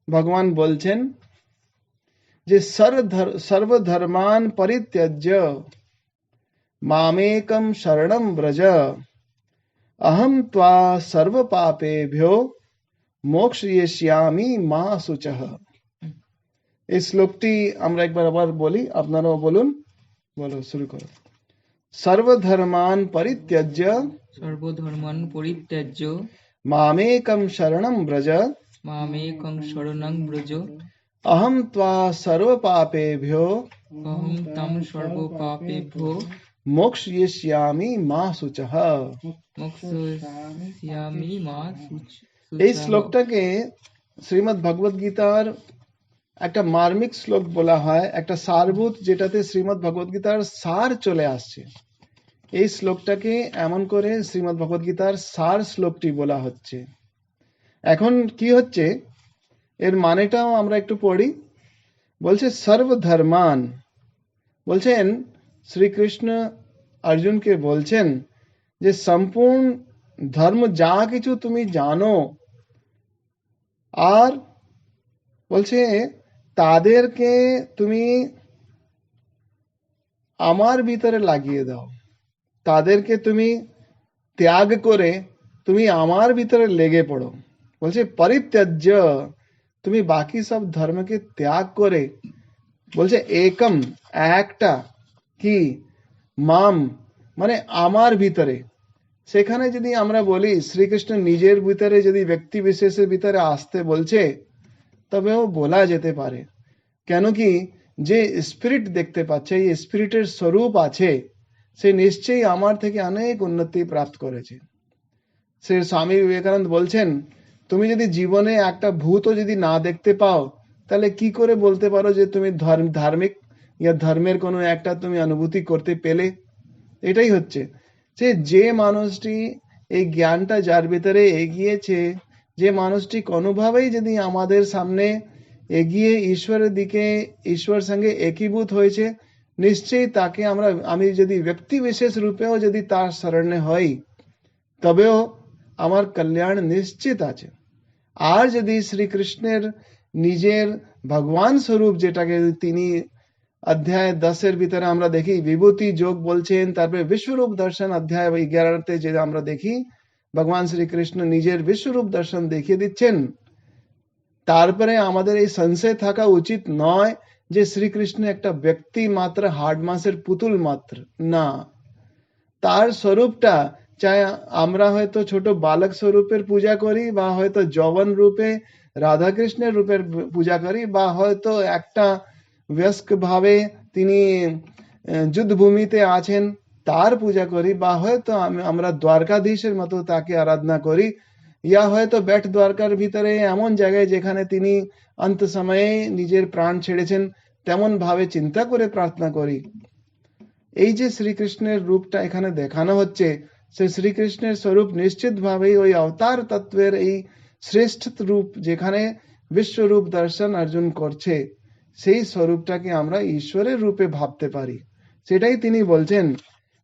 ভগবান বলছেন যে সর্বধর্মান পরিত্যজ্য মামেকম শরণম ব্রজ अहम त्वा सर्व पापेभ्यो মোক্ষয়িষ্যামি মা শুচঃ। এই শ্লোকটি আমরা একবার আবার বলি, আপনারাও বলুন। বলো, শুরু করো। সর্বধর্মান পরিত্যজ্য সর্বধর্মান পরিত্যাজ্য মামেকম শরণম ব্রজ মামেকং শরণং ব্রজ अहम त्वा सर्व पापेभ्यो অহং তম সর্বপাপেভ্যো মোক্ষয়িষ্যামি মা শুচঃ। মোক্ষয়িষ্যামি মা এই শুচঃ। শ্লোকটাকে শ্রীমদ্ ভগবদ গীতার একটা মার্মিক শ্লোক বলা হয়, একটা সারভূত, যেটাতে শ্রীমদ্ ভগবদ গীতার সার চলে আসছে। এই শ্লোকটাকে এমন করে শ্রীমদ্ ভগবদ গীতার সার শ্লোকটি বলা হচ্ছে। এখন কি হচ্ছে, এর মানেটাও আমরা একটু পড়ি। বলছে সর্বধর্মান, বলছেন শ্রীকৃষ্ণ অর্জুনকে বলছেন যে সম্পূর্ণ ধর্ম যা কিছু তুমি জানো, আর বলছে তাদেরকে তুমি আমার ভিতরে লাগিয়ে দাও, তাদেরকে তুমি ত্যাগ করে তুমি আমার ভিতরে লেগে পড়ো। বলছে পরিত্যাজ্য, তুমি বাকি সব ধর্মকে ত্যাগ করে, বলছে একম, একটা, কি মাম মানে আমার ভিতরে। সেখানে যদি আমরা বলি শ্রীকৃষ্ণ নিজের ভিতরে যদি ব্যক্তি বিশেষের ভিতরে আসতে বলছে, তবেও বলা যেতে পারে। কেন কি, যে স্পিরিট দেখতে পাচ্ছে, এই স্পিরিটের স্বরূপ আছে, সে নিশ্চয়ই আমার থেকে অনেক উন্নতি প্রাপ্ত করেছে। সে স্বামী বিবেকানন্দ বলছেন, তুমি যদি জীবনে একটা ভূতও যদি না দেখতে পাও, তাহলে কি করে বলতে পারো যে তুমি ধার্মিক ইয়া ধর্মের কোনো একটা তুমি অনুভূতি করতে পেলে? এটাই হচ্ছে যে মানুষটি এই জ্ঞানটা যার ভিতরে এগিয়েছে, যে মানুষটি কোনোভাবেই যদি আমাদের সামনে এগিয়ে ঈশ্বরের দিকে, ঈশ্বরের সঙ্গে একীভূত হয়েছে, নিশ্চয়ই তাকে আমি যদি ব্যক্তি বিশেষ রূপেও যদি তার শরণে হই, তবেও আমার কল্যাণ নিশ্চিত আছে। আর যদি শ্রীকৃষ্ণের নিজের ভগবান স্বরূপ, যেটাকে তিনি অধ্যায় 10 ভিতরে আমরা দেখি বিভূতি যোগ বলছেন, তারপরে বিশ্বরূপ দর্শন অধ্যায় 11 যে আমরা দেখি ভগবান শ্রীকৃষ্ণ নিজের বিশ্বরূপ দর্শন দেখিয়ে দিচ্ছেন। তারপরে আমাদের এই সংশয় থাকা উচিত নয় যে শ্রীকৃষ্ণ একটা ব্যক্তি মাত্র, হাড় মাসের পুতুল মাত্র না। তার স্বরূপটা, চাই আমরা হয়তো ছোট বালক স্বরূপের পূজা করি, বা হয়তো যৌবন রূপে রাধাকৃষ্ণের রূপের পূজা করি, বা হয়তো একটা বয়স্ক ভাবে তিনি যুদ্ধভূমিতে আছেন তার পূজা করি, বা হয়তো আমরা দ্বারকাধীশের মতো তাকে আরাধনা করি, ইয়া হয়তো বেট দ্বারকার ভিতরে এমন জায়গায় যেখানে তিনি অন্ত সময়ে নিজের প্রাণ ছেড়েছেন, তেমন ভাবে চিন্তা করে প্রার্থনা করি। এই যে শ্রীকৃষ্ণের রূপটা এখানে দেখানো হচ্ছে, সে শ্রীকৃষ্ণের স্বরূপ নিশ্চিত ভাবেই ওই অবতার তত্ত্বের এই শ্রেষ্ঠ রূপ, যেখানে বিশ্বরূপ দর্শন অর্জুন করছে, সেই স্বরূপটাকে আমরা ঈশ্বরের রূপে ভাবতে পারি। সেটাই তিনি বলছেন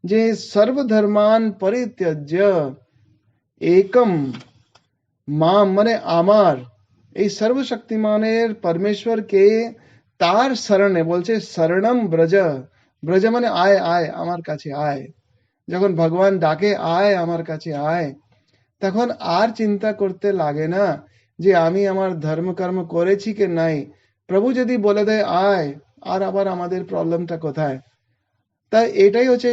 যে সর্বধর্মান পরিত্যজ্য একম মাম মানে আমার, এই সর্বশক্তিমানের পরমেশ্বরকে তার শরণে, বলছে শরণম ব্রজ, ব্রজ মানে আয়, আয় আমার কাছে আয়। যখন ভগবান ডাকে আয় আমার কাছে আয়, তখন আর চিন্তা করতে লাগে না যে আমি আমার ধর্মকর্ম করেছি কি নাই। প্রভু যদি বলে দেয় আয়, আর আবার আমাদের প্রবলেমটা কোথায়? তাই এটাই হচ্ছে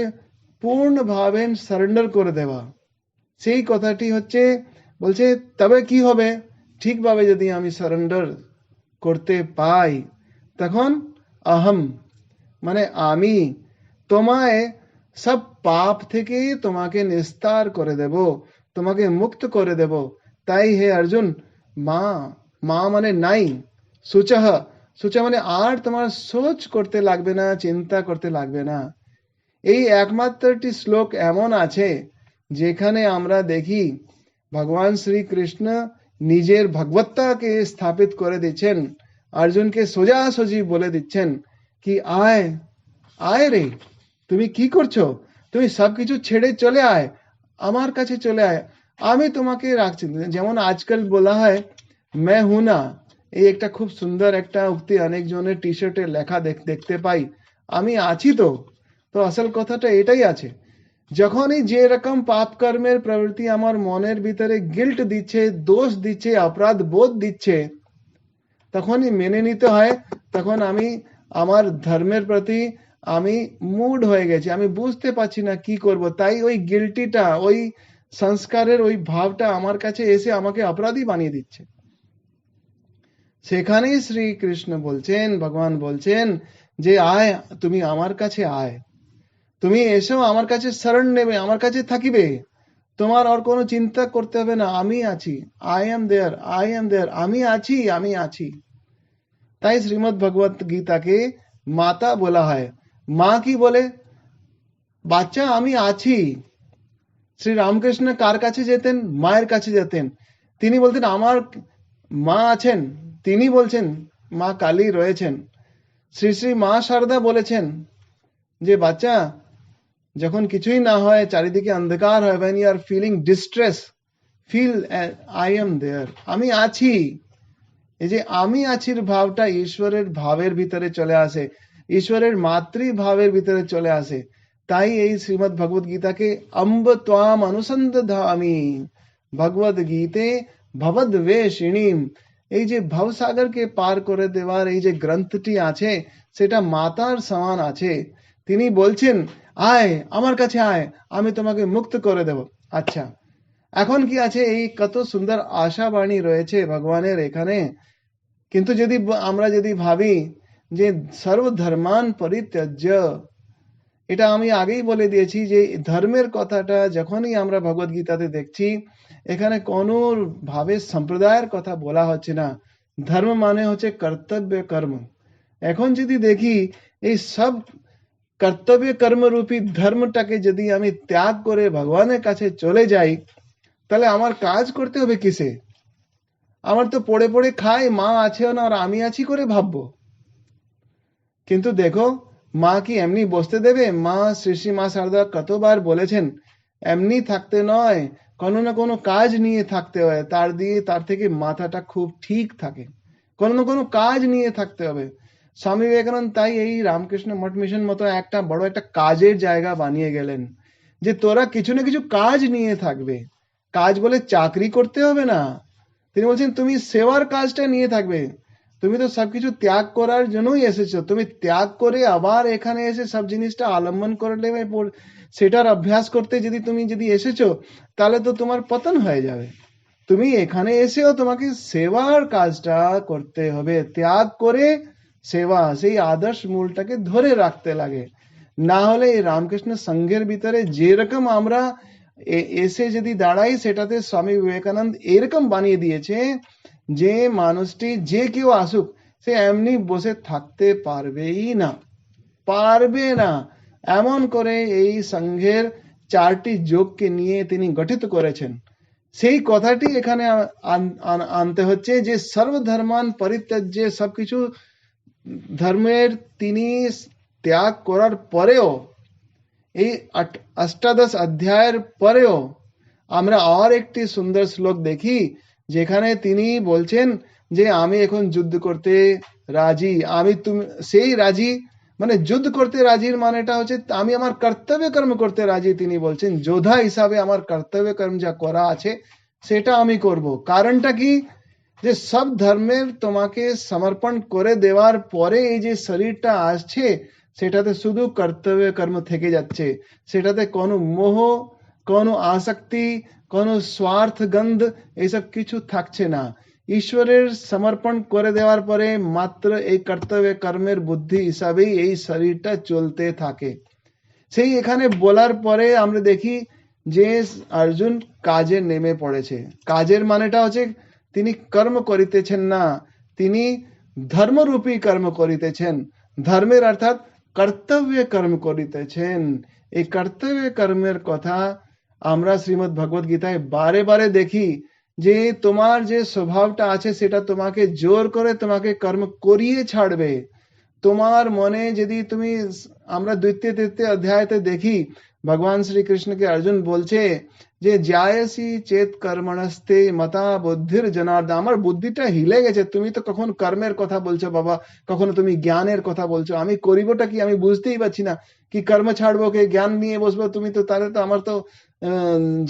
পূর্ণভাবে সারেন্ডার করে দেওয়া। সেই কথাটি হচ্ছে, বলছে তবে কি হবে, ঠিকভাবে যদি আমি সারেন্ডার করতে পাই, তখন অহম মানে আমি তোমায় সব পাপ থেকে তোমাকে নিস্তার করে দেব, তোমাকে মুক্ত করে দেব। তাই হে অর্জুন, মা, মা মানে নাই, সুচহ, সুচ মানে আর তোমার সোচ করতে লাগবে না, চিন্তা করতে লাগবে না। এই একমাত্রটি শ্লোক এমন আছে যেখানে আমরা দেখি ভগবান শ্রীকৃষ্ণ নিজের ভগবত্তাকে স্থাপিত করে দিচ্ছেন, অর্জুনকে সোজাসুজি বলে দিচ্ছেন কি আয়, আয় রে, তুমি কি করছো, তুমি সবকিছু ছেড়ে চলে আয়, আমার কাছে চলে আয়, আমি তোমাকে রাখছি। যেমন আজকাল বলা হয় मैं हूं ना, এই একটা খুব সুন্দর একটা উক্তি অনেকজনের টি শার্টে লেখা দেখতে পাই, আমি আছি তো। তো আসল কথাটা এটাই আছে, যখনই যে রকম পাপ কর্মের প্রবৃত্তি আমার মনের ভিতরে গিল্ট দিচ্ছে, দোষ দিচ্ছে, অপরাধ বোধ দিচ্ছে, তখনই মেনে নিতে হয়। তখন আমি আমার ধর্মের প্রতি আমি মুড হয়ে গেছি, আমি বুঝতে পারছি না কি করব, তাই ওই গিল্টিটা, ওই সংস্কারের ওই ভাবটা আমার কাছে এসে আমাকে অপরাধী বানিয়ে দিচ্ছে। সেখানেই শ্রীকৃষ্ণ বলছেন, ভগবান বলছেন যে আয়, তুমি আমার কাছে আয়, তুমি এসো আমার কাছে শরণ নেবে, আমার কাছে থাকিবে, তোমার আর কোনো চিন্তা করতে হবে না, আমি আছি, I am there, I am there, আমি আছি, আমি আছি। তাই শ্রীমদ্ ভগবত গীতাকে মাতা বলা হয়। মা কি বলে? বাচ্চা আমি আছি। শ্রী রামকৃষ্ণ কার কাছে যেতেন? মায়ের কাছে যেতেন। তিনি বলতেন আমার মা আছেন, তিনি বলছেন মা কালী রয়েছেন। শ্রী শ্রী মা শারদা বলেছেন যে বাচ্চা যখন কিছুই না হয়, চারিদিকে অন্ধকার হয়, when you are feeling distress, feel I am there, আমি আছি। এই যে আমি আছির ভাবটা ঈশ্বরের ভাবের ভিতরে চলে আসে, ঈশ্বরের মাতৃভাবের ভিতরে চলে আসে। তাই এই শ্রীমদ্ ভগবত গীতাকে অম্ব ত্বাম অনুসন্ধামি, ভগবত গীতে ভবদ বেশিণীম, এই যে ভবসাগরকে পার করে দেওয়ার এই যে গ্রন্থটি আছে, সেটা মাতার সমান আছে। তিনি বলছেন আয় আমার কাছে আয়, আমি তোমাকে মুক্ত করে দেব। আচ্ছা, এখন কি আছে? এই কত সুন্দর আশাবাণী রয়েছে ভগবানের এখানে। কিন্তু যদি আমরা যদি ভাবি যে সর্বধর্মান পরিত্যাজ্য, এটা আমি আগেই বলে দিয়েছি যে ধর্মের কথাটা যখনই আমরা ভগবত গীতাতে দেখছি, এখানে কোনো ভাবে সম্প্রদায়ের কথা বলা হচ্ছে না। ধর্ম মানে হচ্ছে কর্তব্য কর্ম। এখন যদি দেখি এই সব কর্তব্য কর্ম রূপী ধর্মটাকে যদি আমি ত্যাগ করে ভগবানের কাছে চলে যাই, তাহলে আমার কাজ করতে হবে কিসে? আমার তো পড়ে পড়ে খাই, মা আছে না আর আমি আছি করে ভাববো। কিন্তু দেখো, মা কি এমনি বসতে দেবে? মা শ্রী শ্রী মা শারদা কতবার বলেছেন এমনি থাকতে নয়, কোনো না কোনো কাজ নিয়ে থাকতে হয়, তার থেকে মাথাটা খুব ঠিক থাকে, কোনো না কোনো কাজ নিয়ে থাকতে হবে। স্বামী বিবেকানন্দ তাই এই রামকৃষ্ণ মঠ মিশন মতো একটা বড় একটা কাজের জায়গা বানিয়ে গেলেন, যে তোরা কিছু না কিছু কাজ নিয়ে থাকবে। কাজ বলে চাকরি করতে হবে না, তিনি বলছেন তুমি সেবার কাজটা নিয়ে থাকবে। তুমি তো সবকিছু ত্যাগ করার জন্যই এসেছো, তুমি ত্যাগ করে আবার এখানে এসে সব জিনিসটা আলম্বন করে নেবে, সেটার অভ্যাস করতে যদি এসেছো, তাহলে তো তোমার পতন হয়ে যাবে। তুমি এখানে এসেও তোমাকে সেবার কাজটা করতে হবে, ত্যাগ করে সেবা, সেই আদর্শ মূলটাকে ধরে রাখতে লাগে। না হলে এই রামকৃষ্ণ সংঘের ভিতরে যেরকম আমরা এসে যদি দাঁড়াই, সেটাতে স্বামী বিবেকানন্দ এরকম বানিয়ে দিয়েছে যে মানুষটি যে কেউ আসুক, সে এমনি বসে থাকতে পারবেই না, পারবে না। এমন করে এই সংঘের 4টি যোগকে নিয়ে তিনি গঠিত করেছেন। সেই কথাটি এখানে আনতে হচ্ছে যে সর্বধর্মান পরিত্যাজ্য, সবকিছু ধর্মের তিনি ত্যাগ করার পরেও, এই অষ্টাদশ অধ্যায়ের পরেও আমরা আর একটি সুন্দর শ্লোক দেখি, যেখানে তিনি বলছেন যে আমি এখন যুদ্ধ করতে রাজি। তুমি সেই রাজি, মানে যুদ্ধ করতে রাজির মানেটা হচ্ছে আমি আমার কর্তব্য কর্ম করতে রাজি। তিনি বলছেন যোদ্ধা হিসাবে আমার কর্তব্য কর্ম যা করা আছে সেটা আমি করব। কারণটা কি? যে সব ধর্মের তোমাকে সমর্পণ করে দেওয়ার পরে এই যে শরীরটা আসছে, সেটাতে শুধু কর্তব্য কর্ম থেকে যাচ্ছে, সেটাতে কোনো মোহ, কোনো আসক্তি, কোনো স্বার্থ গন্ধ এইসব কিছু থাকছে না। ঈশ্বরের সমর্পণ করে দেওয়ার পরে মাত্র এই কর্তব্য কর্মের বুদ্ধি হিসাবেই এই শরীরটা চলতে থাকে। সেই এখানে বলার পরে আমরা দেখি যে অর্জুন কাজে নেমে পড়েছে। কাজের মানেটা হচ্ছে তিনি কর্ম করিতেছেন না, তিনি ধর্মরূপী কর্ম করিতেছেন। ধর্মের অর্থাৎ কর্তব্য কর্ম করিতেছেন। এই কর্তব্য কর্মের কথা আমরা শ্রীমদ্ ভগবত গীতায় বারে বারে দেখি যে তোমার যে স্বভাবটা আছে সেটা তোমাকে জোর করে তোমাকে কর্ম করিয়ে ছাড়বে। তোমার মনে যদি আমরা 2য় 3য় অধ্যায়তে দেখি ভগবান শ্রীকৃষ্ণকে অর্জুন বলছে যে জায়সি চেত কর্মণস্তে মতা বুদ্ধির জনার্দন, আমার বুদ্ধিটা হিলে গেছে, তুমি তো কখন কর্মের কথা বলছো বাবা, কখনো তুমি জ্ঞানের কথা বলছো, আমি করিবটা কি আমি বুঝতেই পারছি না, কি কর্ম ছাড়বো কে জ্ঞান নিয়ে বসবো, তুমি তো তাহলে তো আমার তো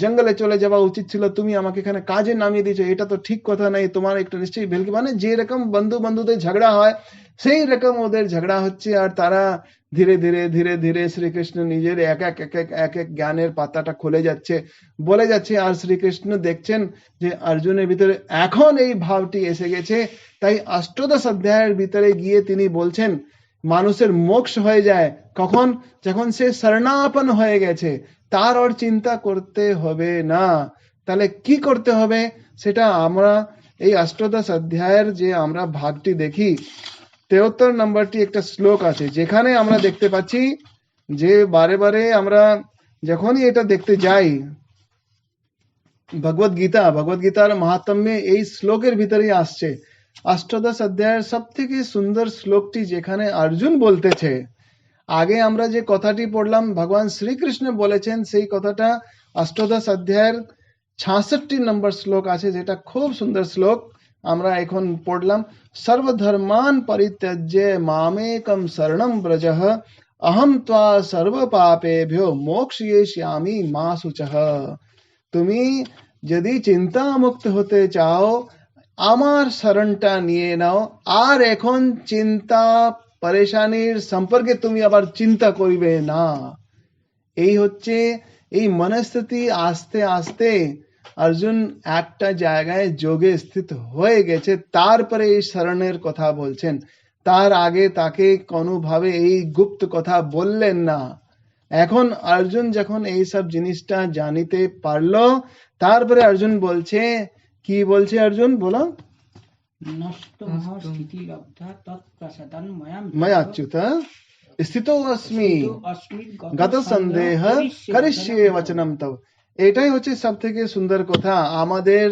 জঙ্গলে চলে যাওয়া উচিত ছিল, তুমি আমাকে এখানে কাজে নামিয়ে দিয়েছো, এটা তো ঠিক কথা নাই, তোমার একটা নিশ্চয়ই ভেলকি, মানে যে রকম বন্ধু বন্ধুদের ঝগড়া হয় সেই রকম ওদের ঝগড়া হচ্ছে। আর তারা ধীরে ধীরে ধীরে ধীরে শ্রীকৃষ্ণ নিজের এক এক এক এক এক এক জ্ঞানের পাতাটা খুলে যাচ্ছে, বলে যাচ্ছে। আর শ্রীকৃষ্ণ দেখছেন যে অর্জুনের ভিতরে এখন এই ভাবটি এসে গেছে, তাই অষ্টাদশ অধ্যায়ের ভিতরে গিয়ে তিনি বলছেন মানুষের মোক্ষ হয়ে যায় কখন, যখন সে শরণাপন্ন হয়ে গেছে, তার আর চিন্তা করতে হবে না। তাহলে কি করতে হবে সেটা আমরা এই অষ্টাদশ অধ্যায়ের যে আমরা ভাগটি দেখি, 73 নম্বরটি একটা শ্লোক আছে, যেখানে আমরা দেখতে পাচ্ছি যে বারে বারে আমরা যখনই এটা দেখতে যাই ভগবদ্গীতার মাহাত্ম্যে এই শ্লোকের ভিতরেই আসছে। অষ্টাদশ অধ্যায়ের সব থেকে সুন্দর শ্লোকটি যেখানে অর্জুন বলতেছে, আগে আমরা যে কথাটি পড়লাম ভগবান শ্রীকৃষ্ণ বলেছেন, সেই কথাটা অষ্টাদশ অধ্যায়ের 66 নম্বর শ্লোক আছে, যেটা খুব সুন্দর শ্লোক আমরা এখন পড়লাম। সর্বধর্মান পরিত্যজ্য মামেকম শরণম ব্রজঃ অহম ত্বা সর্ব পাপেভ্যো মোক্ষয়িষ্যামি মা শুচঃ। তুমি যদি চিন্তা মুক্ত হতে চাও আমার শরণটা নিয়ে নাও, আর এখন চিন্তা পরেশানির সম্পর্কে তুমি আবার চিন্তা করিবে না। এই হচ্ছে এই মনস্থিতি। আস্তে আস্তে অর্জুন একটা জায়গায় যোগে স্থিত হয়ে গেছে, তারপরে এই শরণের কথা বলছেন, তার আগে তাকে কোনোভাবে এই গুপ্ত কথা বললেন না। এখন অর্জুন যখন এই সব জিনিসটা জানিতে পারলো, তারপরে অর্জুন বলছে, কি বলছে অর্জুন বলো, নষ্ট মহ স্থিতি লব্ধা তৎপ্রসাদান ময়াচ্যুত স্থিতোস্মি অস্মি গত সন্দেহ করিষ্যে বচনম তব। এটাই হচ্ছে সব থেকে সুন্দর কথা। আমাদের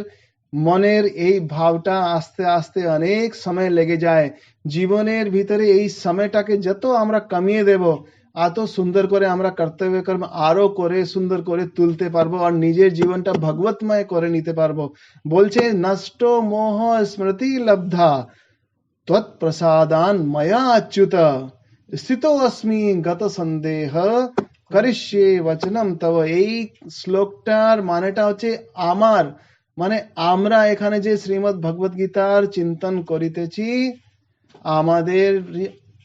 মনের এই ভাবটা আস্তে আস্তে অনেক সময় লেগে যায়, জীবনের ভিতরে এই সময়টাকে যত আমরা কমিয়ে দেব, এত সুন্দর করে আমরা কর্তব্য কর্ম আরো করে সুন্দর করে তুলতে পারবো, আর নিজের জীবনটা ভগবতময় করে নিতে পারবো। বলছে নষ্ট মোহ স্মৃতি লব্ধা ত্বৎপ্রসাদান ময়া অচ্যুত স্থিতো অস্মি গত সন্দেহ করিষ্যে বচনম তব। এই শ্লোকটার মানেটা হচ্ছে আমার, মানে আমরা এখানে যে শ্রীমদ্ ভগবত গীতার চিন্তন করিতেছি,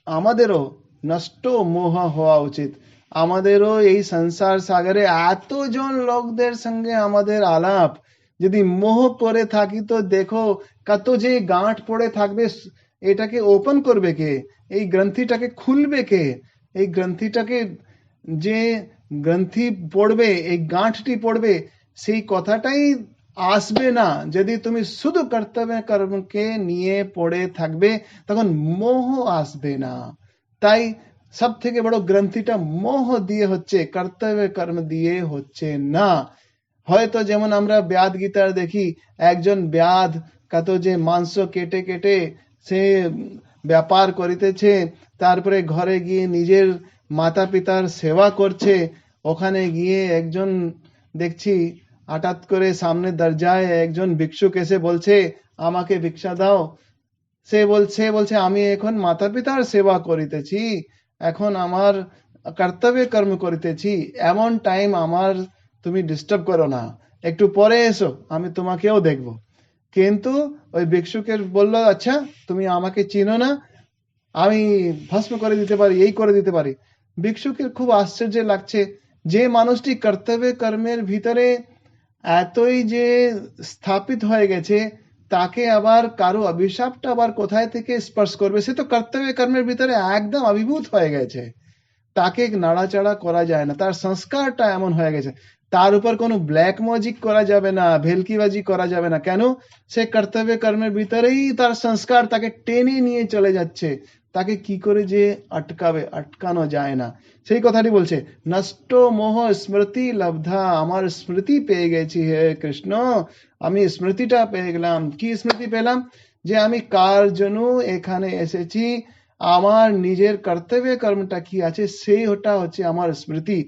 আমাদেরও নষ্ট মোহ হওয়া উচিত। আমাদেরও এই সংসার সাগরে এতজন লোকদের সঙ্গে আমাদের আলাপ, যদি মোহ করে থাকি তো দেখো কত যে গাঁট পড়ে থাকবে, এটাকে ওপেন করবে কে, এই গ্রন্থিটাকে খুলবে কে, এই গ্রন্থিটাকে যে গ্রন্থি পড়বে, এই গাঁটটি পড়বে, সেই কথাটাই আসবে না। যদি তুমি শুধু কর্তব্য কর্মকে নিয়ে পড়ে থাকবে তখন মোহ আসবে না। তাই সব থেকে বড় গ্রন্থিটা মোহ দিয়ে হচ্ছে, কর্তব্য কর্ম দিয়ে হচ্ছে না। হয়তো যেমন আমরা ব্যাদ গীতার দেখি, একজন ব্যাদ কত যে মাংস কেটে কেটে সে ব্যাপার করিতেছে, তারপরে ঘরে গিয়ে নিজের মাতা পিতার সেবা করছে। ওখানে গিয়ে একজন দেখছি হঠাৎ করে সামনে দরজায় একজন ভিক্ষুক এসে বলছে আমাকে ভিক্ষা দাও। সে বলছে আমি এখন মাতা পিতার সেবা করিতেছি, এখন আমার কর্তব্য কর্ম করিতেছি, এমন টাইম আমার তুমি ডিস্টার্ব করো না, একটু পরে এসো, আমি তোমাকেও দেখবো। কিন্তু ওই ভিক্ষুকের বললো আচ্ছা তুমি আমাকে চিনো না, আমি ভস্ম করে দিতে পারি, এই করে দিতে পারি। ভিক্ষুকের খুব আশ্চর্য লাগছে, যে মানুষটি কর্তব্য কর্মের ভিতরে এতই যে স্থাপিত হয়ে গেছে, তাকে আবার কারো অভিশাপটা আবার কোথায় থেকে স্পর্শ করবে? সে তো কর্তব্য কর্মের ভিতরে একদম অভিভূত হয়ে গেছে, তাকে নাড়াচাড়া করা যায় না, তার সংস্কারটা এমন হয়ে গেছে। তার উপর কোনো ব্ল্যাক ম্যাজিক করা যাবে না, ভেলকিবাজি করা যাবে না। কেন? সে কর্তব্য কর্মের ভিতরেই তার সংস্কার তাকে টেনে নিয়ে চলে যাচ্ছে, তাকে কি করে যে আটকাবে? আটকানো যায় না। সেই কথাটি বলছে নষ্ট মোহ স্মৃতি লব্ধা, আমার স্মৃতি পেয়ে গেছি হে কৃষ্ণ, আমি স্মৃতিটা পেয়ে গেলাম। কি স্মৃতি পেলাম? যে আমি কার জন্য এখানে এসেছি, আমার নিজের কর্তব্য কর্মটা কি আছে, সেইটা হচ্ছে আমার স্মৃতি।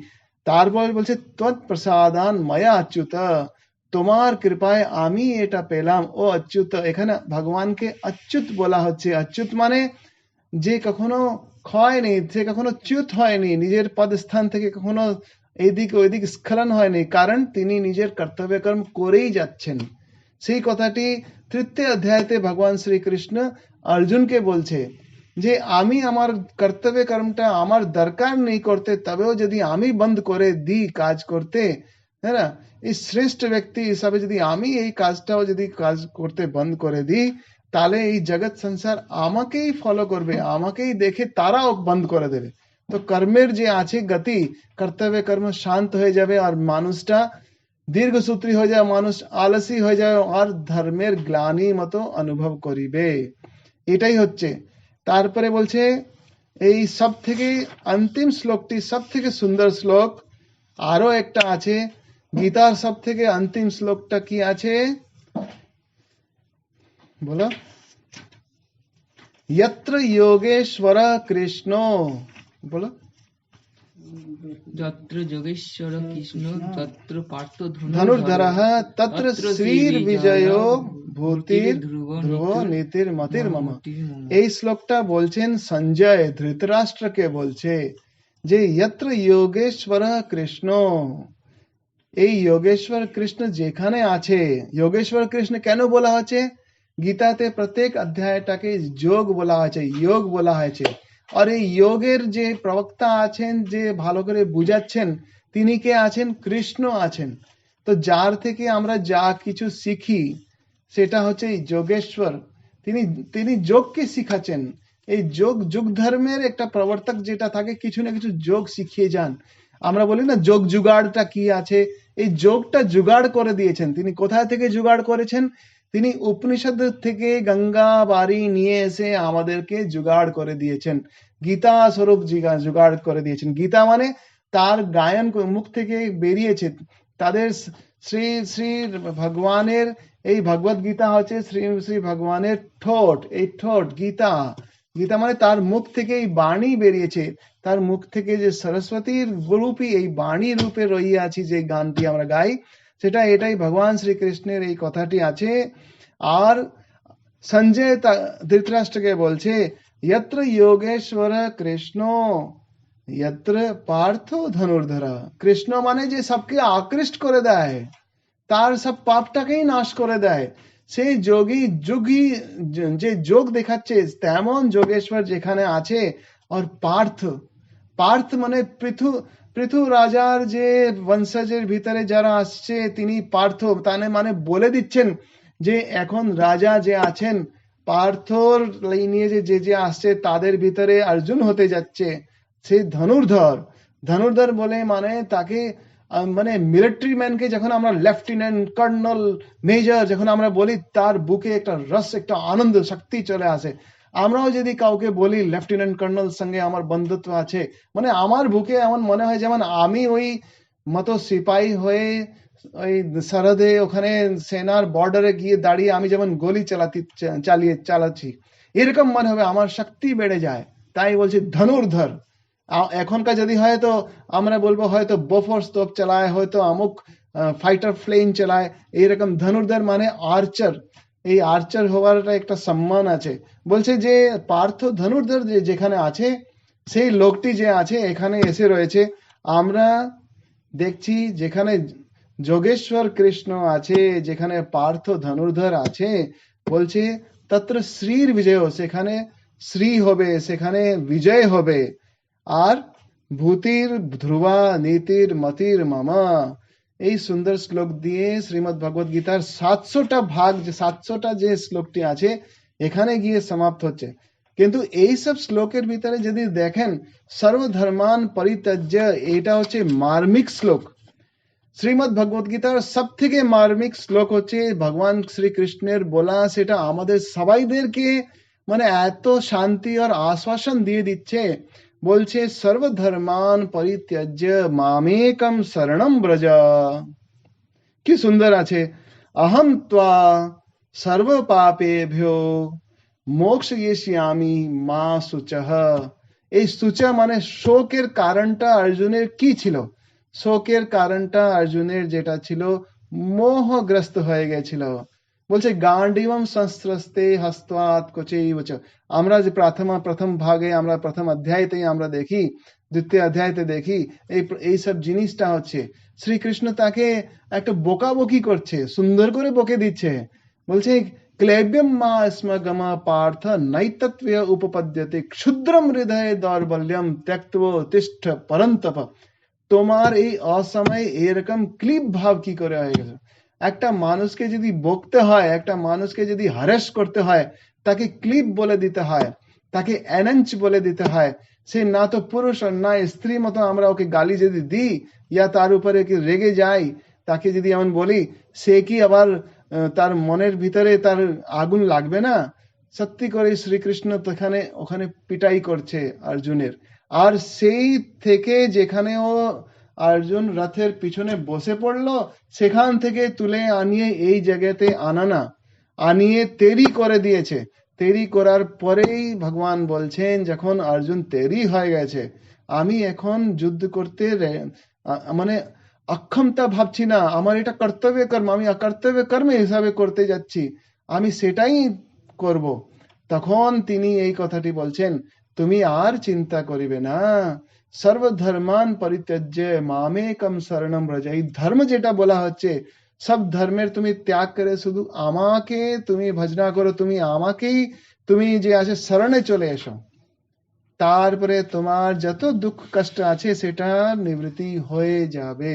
তারপর বলছে তৎপ্রসাদান মায়া অচ্যুত, তোমার কৃপায় আমি এটা পেলাম ও অচ্যুত। এখানে ভগবানকে অচ্যুত বলা হচ্ছে। অচ্যুত মানে যে কখনো ক্ষয়নি, সে কখনো চ্যুত হয়নি, নিজের পদস্থান থেকে কখনো এইদিক ওইদিক স্খলন হয়নি, কারণ তিনি নিজের কর্তব্য কর্ম করেই যাচ্ছেন। সেই কথাটি তৃতীয় অধ্যায়তে ভগবান শ্রীকৃষ্ণ অর্জুনকে বলছে যে আমি আমার কর্তব্য কর্মটা আমার দরকার নেই করতে, তবেও যদি আমি বন্ধ করে দিই কাজ করতে, है ना, এই শ্রেষ্ঠ ব্যক্তি হিসাবে যদি আমি এই কাজটাও যদি কাজ করতে বন্ধ করে দিই, তাহলে এই জগৎ সংসার আমাকেই ফলো করবে, আমাকেই দেখে তারাও বন্ধ করে দেবে। তো কর্মের যে আছে গতি, কর্তব্য কর্ম শান্ত হয়ে যাবে আর মানুষটা দীর্ঘসূত্রী হয়ে যায়, মানুষ আলসী হয়ে যায় আর ধর্মের গ্লানি মতো অনুভব করিবে। এটাই হচ্ছে। তারপরে বলছে এই সব থেকে অন্তিম শ্লোকটি সব থেকে সুন্দর শ্লোক। আরো একটা আছে গীতার সব থেকে অন্তিম শ্লোকটা কি আছে বলো? यत्र योगेश्वर कृष्ण, बोलो। যত্র যোগেশ্বর কৃষ্ণ তত্র পার্থ धनुर्धरः तत्र শ্রীর্বিজয়ো ভূতির ধ্রুব ধ্রুব নীতির মতির মম। এই শ্লোকটা বলছেন সঞ্জয় ধৃতরাষ্ট্রকে বলছে যে यत्र योगेश्वर কৃষ্ণ, এই যোগেশ্বর কৃষ্ণ যেখানে আছে। যোগেশ্বর কৃষ্ণ কেন বলা হচ্ছে? গীতাতে প্রত্যেক অধ্যায়টাকে যোগ বলা হয়েছে, যোগ বলা হয়েছে। আর এই যোগের যে প্রবক্তা আছেন, যে ভালো করে বুঝাচ্ছেন, তিনি কে আছেন? কৃষ্ণ আছেন। তো যার থেকে আমরা যা কিছু শিখি সেটা হচ্ছে এই যোগেশ্বর। তিনি তিনি যোগকে শিখাচ্ছেন। এই যোগ যুগ ধর্মের একটা প্রবর্তক যেটা থাকে, কিছু না কিছু যোগ শিখিয়ে যান। আমরা বলি না যোগ জুগাড়টা কি আছে, এই যোগটা জুগাড় করে দিয়েছেন। তিনি কোথা থেকে জুগাড় করেছেন? তিনি উপনিষদ থেকে গঙ্গা বাড়ি নিয়ে এসে আমাদেরকে জুগাড় করে দিয়েছেন, গীতা স্বরূপ জুগাড় করে দিয়েছেন। গীতা মানে তার গায়ন মুখ থেকে বেরিয়েছে। তাদের শ্রী শ্রী ভগবানের এই ভগবত গীতা হচ্ছে শ্রী শ্রী ভগবানের ঠোঁট, এই ঠোঁট গীতা। গীতা মানে তার মুখ থেকে এই বাণী বেরিয়েছে, তার মুখ থেকে যে সরস্বতীর রূপী এই বাণী রূপে রয়ে আছি, যে গানটি আমরা গাই, সেটা এটাই ভগবান শ্রীকৃষ্ণের এই কথাটি আছে। আর সঞ্জয় ধৃতরাষ্ট্রকে বলছে यत्र योगेश्वर কৃষ্ণ यत्र পার্থ ধনুর্ধরা। কৃষ্ণ মানে যে সবকে আকৃষ্ট করে দেয়, তার সব পাপটাকেই নাশ করে দেয়, সেই যোগী যুগী যে যোগ দেখাচ্ছে তেমন যোগেশ্বর যেখানে আছে। আর পার্থ, পার্থ মানে পৃথু রাজার যে বংশজের ভিতরে যারা আসছে তিনি পার্থ। তানে মানে বলে দিচ্ছেন যে এখন রাজা যে আছেন পার্থর নিয়ে যে যে আসছে তাদের ভিতরে অর্জুন হতে যাচ্ছে, সে ধনুর্ধর। ধনুর্ধর বলে মানে তাকে মানে মিলিটারি ম্যানকে যখন আমরা লেফটেন্যান্ট কর্নেল মেজর যখন আমরা বলি, তার বুকে একটা রস, একটা আনন্দ শক্তি চলে আসে। আমরাও যদি কাউকে বলি লেফটেন্যান্ট কর্নেল সঙ্গে আমার বন্ধুত্ব আছে, মানে আমার বুকে এমন মনে হয় যেমন আমি ওই মতো সিপাহী হয়ে ওই সরহদে ওখানে সেনার বর্ডারে গিয়ে দাঁড়িয়ে আমি যেমন গলি চালাচ্ছি, এরকম মনে হবে, আমার শক্তি বেড়ে যায়। তাই বলছি ধনুর্ধর। এখনকার যদি হয়তো আমরা বলবো হয়তো বোফোর্স তোপ চালায়, হয়তো অমুক ফাইটার প্লেন চালায়, এইরকম ধনুর্ধর মানে আর্চার। এই আর্চার হওয়ার একটা সম্মান আছে। বলছে যে পার্থ ধনুর্ধর যেখানে আছে, সেই লোকটি যে আছে এখানে এসে রয়েছে। আমরা দেখছি যেখানে যোগেশ্বর কৃষ্ণ আছে, যেখানে পার্থ ধনুর্ধর আছে, বলছে তত্র শ্রীর বিজয়, সেখানে শ্রী হবে, সেখানে বিজয় হবে। আর ভূতির ধ্রুবা নীতির মতির মামা। এই সুন্দর শ্লোক দিয়ে শ্রীমদ ভগবত গীতার 700টা ভাগ, যে 700টা যে শ্লোকটি আছে এখানে গিয়ে সমাপ্ত হচ্ছে। কিন্তু এই সব শ্লোকের ভিতরে যদি দেখেন সর্বধর্মান পরিত্যাজ্য, এটা হচ্ছে মার্মিক শ্লোক। শ্রীমদ ভগবত গীতার সব থেকে মার্মিক শ্লোক হচ্ছে ভগবান শ্রীকৃষ্ণের বলা, সেটা আমাদের সবাইদেরকে মানে এত শান্তি আর আশ্বাসন দিয়ে দিচ্ছে। বলছে সর্বধর্মান পরিত্যাজ্য মামেকম শরণম ব্রজ। কি সুন্দর আছে, অহম ত্বা সর্ব পাপেভ্যো মোক্ষয়িষ্যামি মা শুচঃ। এই শুচ মানে শোকের কারণটা অর্জুনের কি ছিল? শোকের কারণটা অর্জুনের যেটা ছিল, মোহগ্রস্ত হয়ে গেছিল। বলছে গান্ডীবম সংস্রস্তে হস্তাৎ কোচৈবচ। আমরা যে প্রথম ভাগে, আমরা প্রথম অধ্যায়তেই আমরা দেখি, দ্বিতীয় অধ্যায়তে দেখি এই সব জিনিসটা হচ্ছে শ্রীকৃষ্ণ তাকে একটা বকাবকি করছে, সুন্দর করে বকে দিচ্ছে। বলছে ক্লেব্যম মা স্মগম পার্থ নৈতত্ব উপপদ্যতে ক্ষুদ্রম হৃদয় দৌর্বল্যম ত্যক্তব তিষ্ঠ পরন্তপ। তোমার এই অসময়ে এরকম ক্লিপ ভাব কি করে হয়ে গেছে? একটা মানুষকে যদি বকতে হয়, একটা মানুষকে যদি হ্যারাস করতে হয়, তাকে ক্লিপ বলে দিতে হয়, তাকে অ্যানাঞ্চ বলে দিতে হয়। সে না তো পুরুষ আর না স্ত্রী মতো আমরা ওকে গালি যদি দিই ইয়া তার উপরে কি রেগে যাই, তাকে যদি এমন বলি, সে কি আবার তার মনের ভিতরে তার আগুন লাগবে না? সত্যি করে শ্রীকৃষ্ণ ওখানে পিটাই করছে অর্জুনের। আর সেই থেকে যেখানে ও অর্জুন রথের পিছনে বসে পড়লো, সেখান থেকে তুলে আনিয়ে এই জায়গাতে আনিয়ে তেরি করে দিয়েছে। তেরি করার পরেই ভগবান বলছেন, যখন অর্জুন তেরি হয়ে গেছে, আমি এখন যুদ্ধ করতে মানে অক্ষমতা ভাবছি না, আমার এটা কর্তব্য কর্ম, আমি অকর্তব্য কর্ম হিসাবে করতে যাচ্ছি, আমি সেটাই করব। তখন তিনি এই কথাটি বলছেন, তুমি আর চিন্তা করিবে না, সর্বধর্মান পরিত্যজ্য মামেকম শরণম ব্রজ। এই ধর্ম যেটা বলা হচ্ছে, সব ধর্মের তুমি ত্যাগ করে শুধু আমাকে তুমি ভজনা করো, তুমি যে আছে শরণে চলে এসো, তারপরে তোমার যত দুঃখ কষ্ট আছে সেটা নিবৃত্তি হয়ে যাবে।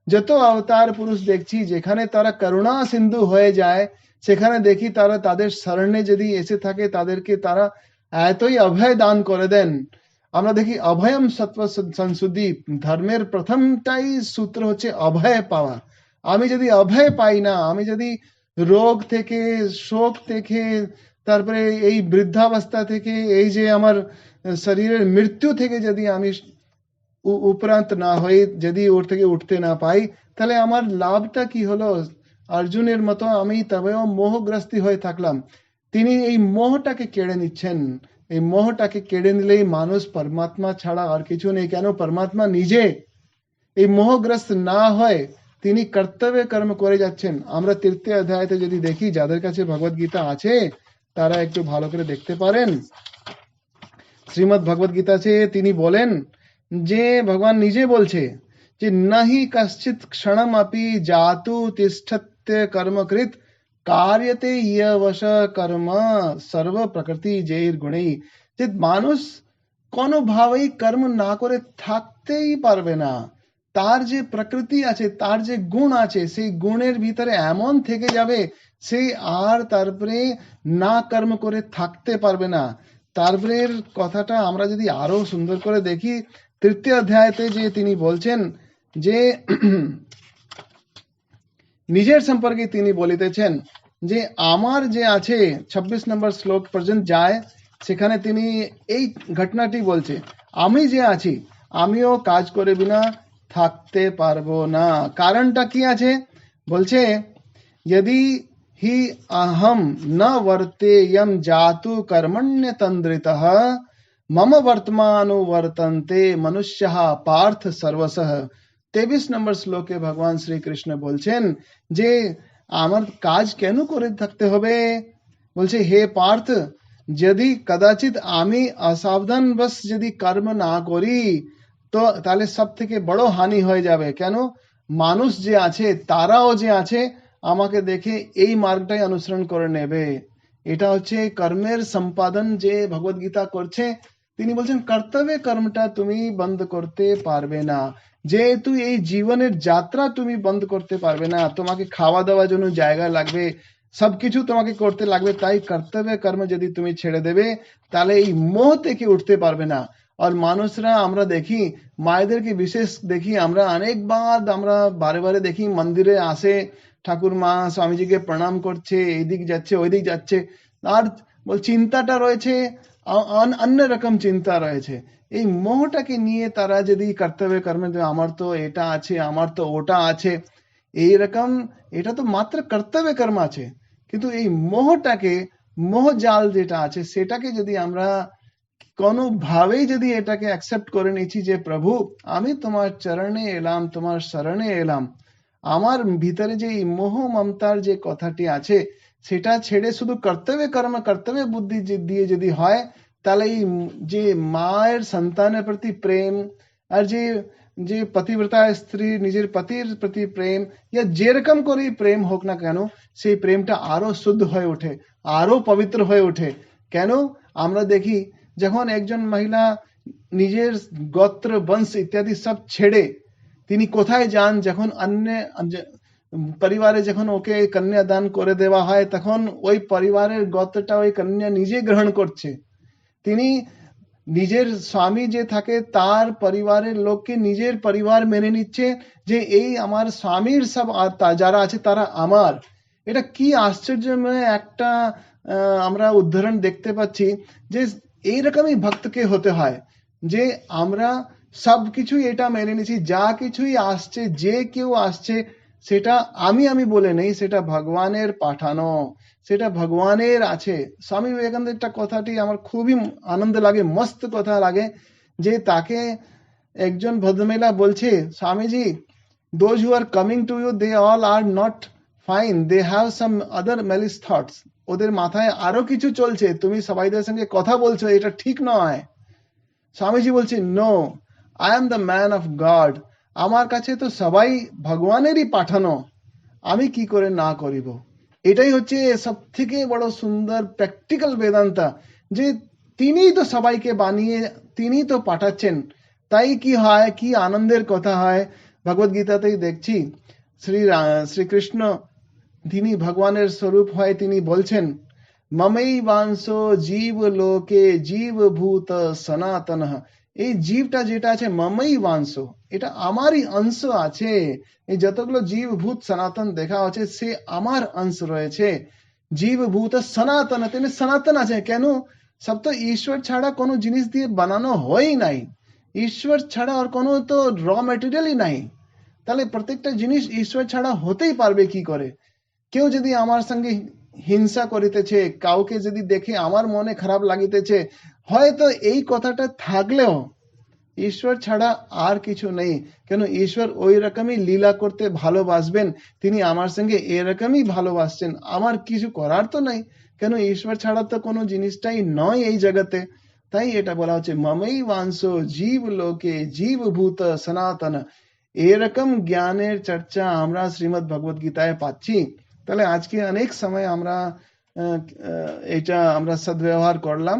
যত অবতার পুরুষ দেখছি, যেখানে তারা করুণা সিন্ধু হয়ে যায়, সেখানে দেখি তারা তাদের শরণে যদি এসে থাকে, তাদেরকে তারা এতই অভয় দান করে দেন। আমরা দেখি অভয়ম সত্ব সংশুদ্ধি, ধর্মের প্রথমটাই সূত্র হচ্ছে অভয় পাওয়া। আমি যদি অভয় পাই না, আমি যদি রোগ থেকে, শোক থেকে, তারপরে এই বৃদ্ধাবস্থা থেকে, এই যে আমার শরীরের মৃত্যু থেকে যদি আমি উপরান্ত না হই, যদি ওর থেকে উঠতে না পাই, তাহলে আমার লাভটা কি হলো? অর্জুনের মতো আমি তবেও মোহগ্রস্তি হয়ে থাকলাম। তিনি এই মোহটাকে কেড়ে নিচ্ছেন। এই মোহটাকে কেড়ে নিলেই মানুষ পরমাত্মা ছাড়া আর কিছু নেই। কেন? পরমাত্মা নিজে এই মোহগ্রস্ত না হয় তিনি কর্তব্য কর্ম করে যাচ্ছেন। আমরা তৃতীয় অধ্যায়তে যদি দেখি, যাদের কাছে ভগবত গীতা আছে তারা একটু ভালো করে দেখতে পারেন। শ্রীমদ্ ভগবত গীতাতে তিনি বলেন যে, ভগবান নিজে বলছে যে নাহি কশ্চিৎ ক্ষণম আপি জাতু তিষ্ঠত্য কর্মকৃত কার্যতে ইয়বশ কর্ম সর্ব প্রকৃতি জৈর গুণেই। যে মানুষ কোনোভাবেই কর্ম না করে থাকতেই পারবে না। তার যে প্রকৃতি আছে, তার যে গুণ আছে, সেই গুণের ভিতরে এমন থেকে যাবে, সে আর তারপরে না কর্ম করে থাকতে পারবে না। তারপরে কথাটা আমরা যদি আরো সুন্দর করে দেখি, তৃতীয় অধ্যায়তে যে তিনি বলছেন যে নিজের সম্পর্কে তিনি বলিতেছেন যে আমার যে আছে, 26 নম্বর শ্লোক পর্যন্ত যায়, সেখানে তিনি এই ঘটনাটি বলছে, আমি যে আছি, আমিও কাজ করে বিনা থাকতে পারবো না। কারণটা কি আছে? বলছে यदि हि अहम न वर्तेयम जातु कर्मण्य तंद्रितः मम वर्तमानो वर्तन्ते मनुष्यः पार्थ सर्वसः। 23 নম্বর শ্লোকে ভগবান শ্রীকৃষ্ণ বলছেন যে আমার কাজ কেন করে থাকতে হবে? বলছে হে পার্থ, যদি কদাচিৎ আমি অসাবধান বস যদি কর্ম না করি, তো তাহলে সব থেকে বড় হানি হয়ে যাবে। কেন? মানুষ যে আছে, তারাও যে আছে, আমাকে দেখে এই মার্গটাই অনুসরণ করে নেবে। এটা হচ্ছে কর্মের সম্পাদন যে ভগবত গীতা করছে। তিনি বলছেন কর্তব্য কর্মটা তুমি বন্ধ করতে পারবে না, যেহেতু এই জীবনের যাত্রা তুমি বন্ধ করতে পারবে না। তোমাকে খাওয়া দাওয়ার জন্য জায়গা লাগবে, সবকিছু তোমাকে করতে লাগবে। তাই কর্তব্য কর্ম যদি তুমি ছেড়ে দেবে, তাহলে এই মোহ থেকে উঠতে পারবে না। আর মানুষরা আমরা দেখি, মায়েদেরকে বিশেষ দেখি, আমরা অনেকবার আমরা বারে বারে দেখি মন্দিরে আসে, ঠাকুর মা স্বামীজিকে প্রণাম করছে, এইদিক যাচ্ছে ওইদিক যাচ্ছে, আর চিন্তাটা রয়েছে অন্য রকম চিন্তা রয়েছে। এই মোহটাকে নিয়ে তারা যদি কর্তব্য কর্মে, আমার তো এটা আছে, আমার তো ওটা আছে, এইরকম, এটা তো মাত্র কর্তব্য কর্ম আছে, কিন্তু এই মোহটাকে, মোহ জাল যেটা আছে, সেটাকে যদি আমরা কোনোভাবেই যদি এটাকে অ্যাকসেপ্ট করে নিচ্ছি যে প্রভু আমি তোমার চরণে এলাম, তোমার শরণে এলাম, আমার ভিতরে যে এই মোহ মমতার যে কথাটি আছে সেটা ছেড়ে শুধু কর্তব্য কর্ম কর্তব্য বুদ্ধি দিয়ে যদি হয়, তাহলে এই যে মায়ের সন্তানের প্রতি প্রেম আর যে যে পতিব্রতা স্ত্রী নিজের পতির প্রতি প্রেম, ইয়া যেরকম করেই প্রেম হোক না কেন, সেই প্রেমটা আরো শুদ্ধ হয়ে ওঠে, আরো পবিত্র হয়ে ওঠে। কেন? আমরা দেখি যখন একজন মহিলা নিজের গোত্র বংশ ইত্যাদি সব ছেড়ে তিনি কোথায় যান, যখন অন্য পরিবারে যখন ওকে কন্যা দান করে দেওয়া হয়, তখন ওই পরিবারের গোত্রটা ওই কন্যা নিজে গ্রহণ করছে। তিনি নিজের স্বামী যে থাকে তার পরিবারের লোককে নিজের পরিবার মেনে নিচ্ছে, যে এই আমার স্বামীর সব যারা আছে তারা আমার। এটা কি আশ্চর্যময় একটা আমরা উদাহরণ দেখতে পাচ্ছি যে এইরকমই ভক্তকে হতে হয়, যে আমরা সবকিছুই এটা মেনে নিছি, যা কিছুই আসছে যে কেউ আসছে সেটা আমি বলে নেই, সেটা ভগবানের পাঠানো, সেটা ভগবানের আছে। স্বামী বিবেকানন্দের একটা কথাটি আমার খুবই আনন্দ লাগে, মস্ত কথা লাগে, যে তাকে একজন ভদ্রমহিলা বলছে, Swamiji, those who are coming to you, they all are not fine, they have some other malice thoughts, ওদের মাথায় আরো কিছু চলছে, তুমি সবাইদের সঙ্গে কথা বলছো এটা ঠিক নয়। স্বামীজি বলছে, no, I am the man of God, আমার কাছে তো সবাই ভগবানেরই পাঠানো, আমি কি করে না করিব। এটাই হচ্ছে সব থেকে বড় সুন্দর প্র্যাকটিক্যাল বেদান্তা, যে তিনিই তো সবাইকে বানিয়ে তিনি তো পাঠাচ্ছেন। তাই কি হয়, কি আনন্দের কথা হয়, ভগবদ গীতাতেই দেখছি শ্রীকৃষ্ণ তিনি ভগবানের স্বরূপ হয়, তিনি বলছেন, মমই বাংশো জীব লোকে জীব ভূত সনাতন, এই জীবটা যেটা আছে মমই বাংশ, এটা আমারই অংশ আছে। এই যতগুলো জীব ভূত সনাতন দেখা আছে সে আমার অংশ রয়েছে। জীব ভূত সনাতন, তিনি সনাতন আছে কেন? সব তো ঈশ্বর ছাড়া কোনো জিনিস দিয়ে বানানো হয়ই নাই, ঈশ্বর ছাড়া আর কোনো তো র মেটেরিয়ালই নাই, তাহলে প্রত্যেকটা জিনিস ঈশ্বর ছাড়া হতেই পারবে কি করে? কেউ যদি আমার সঙ্গে হিংসা করিতেছে, কাউকে যদি দেখে আমার মনে খারাপ লাগিতেছে, হয়তো এই কথাটা থাকলেও ঈশ্বর ছাড়া আর কিছু নেই। কেন? ঈশ্বর ওই রকমই লীলা করতে ভালোবাসবেন, তিনি আমার সঙ্গে এরকমই ভালোবাসছেন, আমার কিছু করার তো নাই। কেন? ঈশ্বর ছাড়া তো কোনো জিনিসটাই নয় এই জগতে। তাই এটা বলা হচ্ছে মমই বাংশ জীব লোকে জীব ভূত সনাতন। এরকম জ্ঞানের চর্চা আমরা শ্রীমদ ভগবদ গীতায় পাচ্ছি। তাহলে আজকে অনেক সময় আমরা এটা আমরা সদ্ব্যবহার করলাম।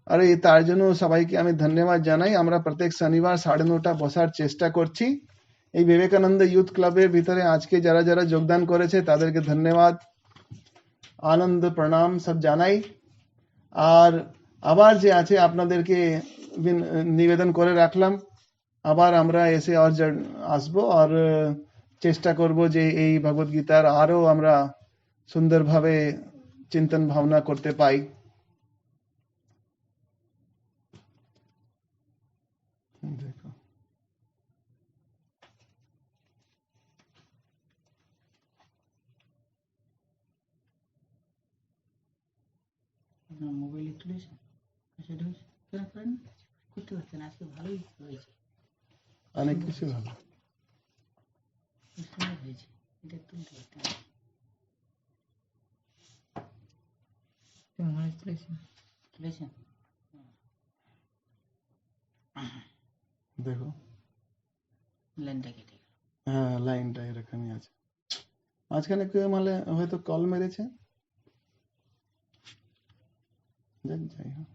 আর তার জন্য সবাইকে আমি ধন্যবাদ জানাই। আমরা প্রত্যেক শনিবার 9:30 বসার চেষ্টা করছি। এই বিবেকানন্দ ইউথ ক্লাবের ভিতরে আজকে যারা যারা যোগদান করেছে তাদেরকে ধন্যবাদ, আনন্দ প্রণাম সব জানাই। আর আবার যে আছে আপনাদেরকে নিবেদন করে রাখলাম, আবার আমরা এসে আর আসবো আর চেষ্টা করব যে এই ভগবদ গীতার আরো আমরা সুন্দরভাবে চিন্তন ভাবনা করতে পাই। দেখো আপনার মোবাইলে তুলেছেন, সেটা হচ্ছে কেন করেন করতে পারছেন, আজকে ভালোই হয়েছে, অনেক কিছু ভালো সুন্দর হয়েছে, এটা তুলতে পারতেন। তুলেছেন দেখো, লাইনটা কেটে গেল। হ্যাঁ লাইনটা এরকমই আছে। মাঝখানে কেউ মানে হয়তো কল মেরেছে, যাই হোক,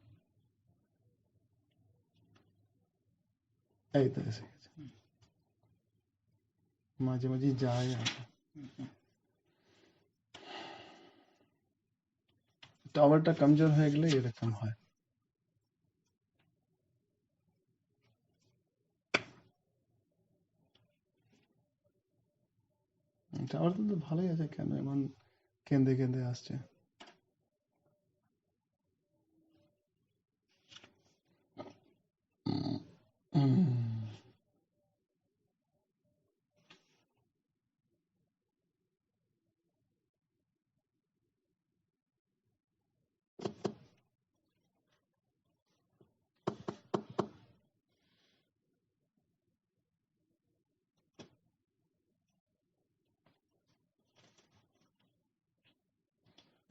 এই তো এসে গেছে। মাঝে মাঝে যায় আসে, টাওয়ারটা কমজোর হয়ে গেলে এরকম হয়। টাওয়ার তো ভালোই আছে, কেন এমন কেঁদে কেঁদে আসছে?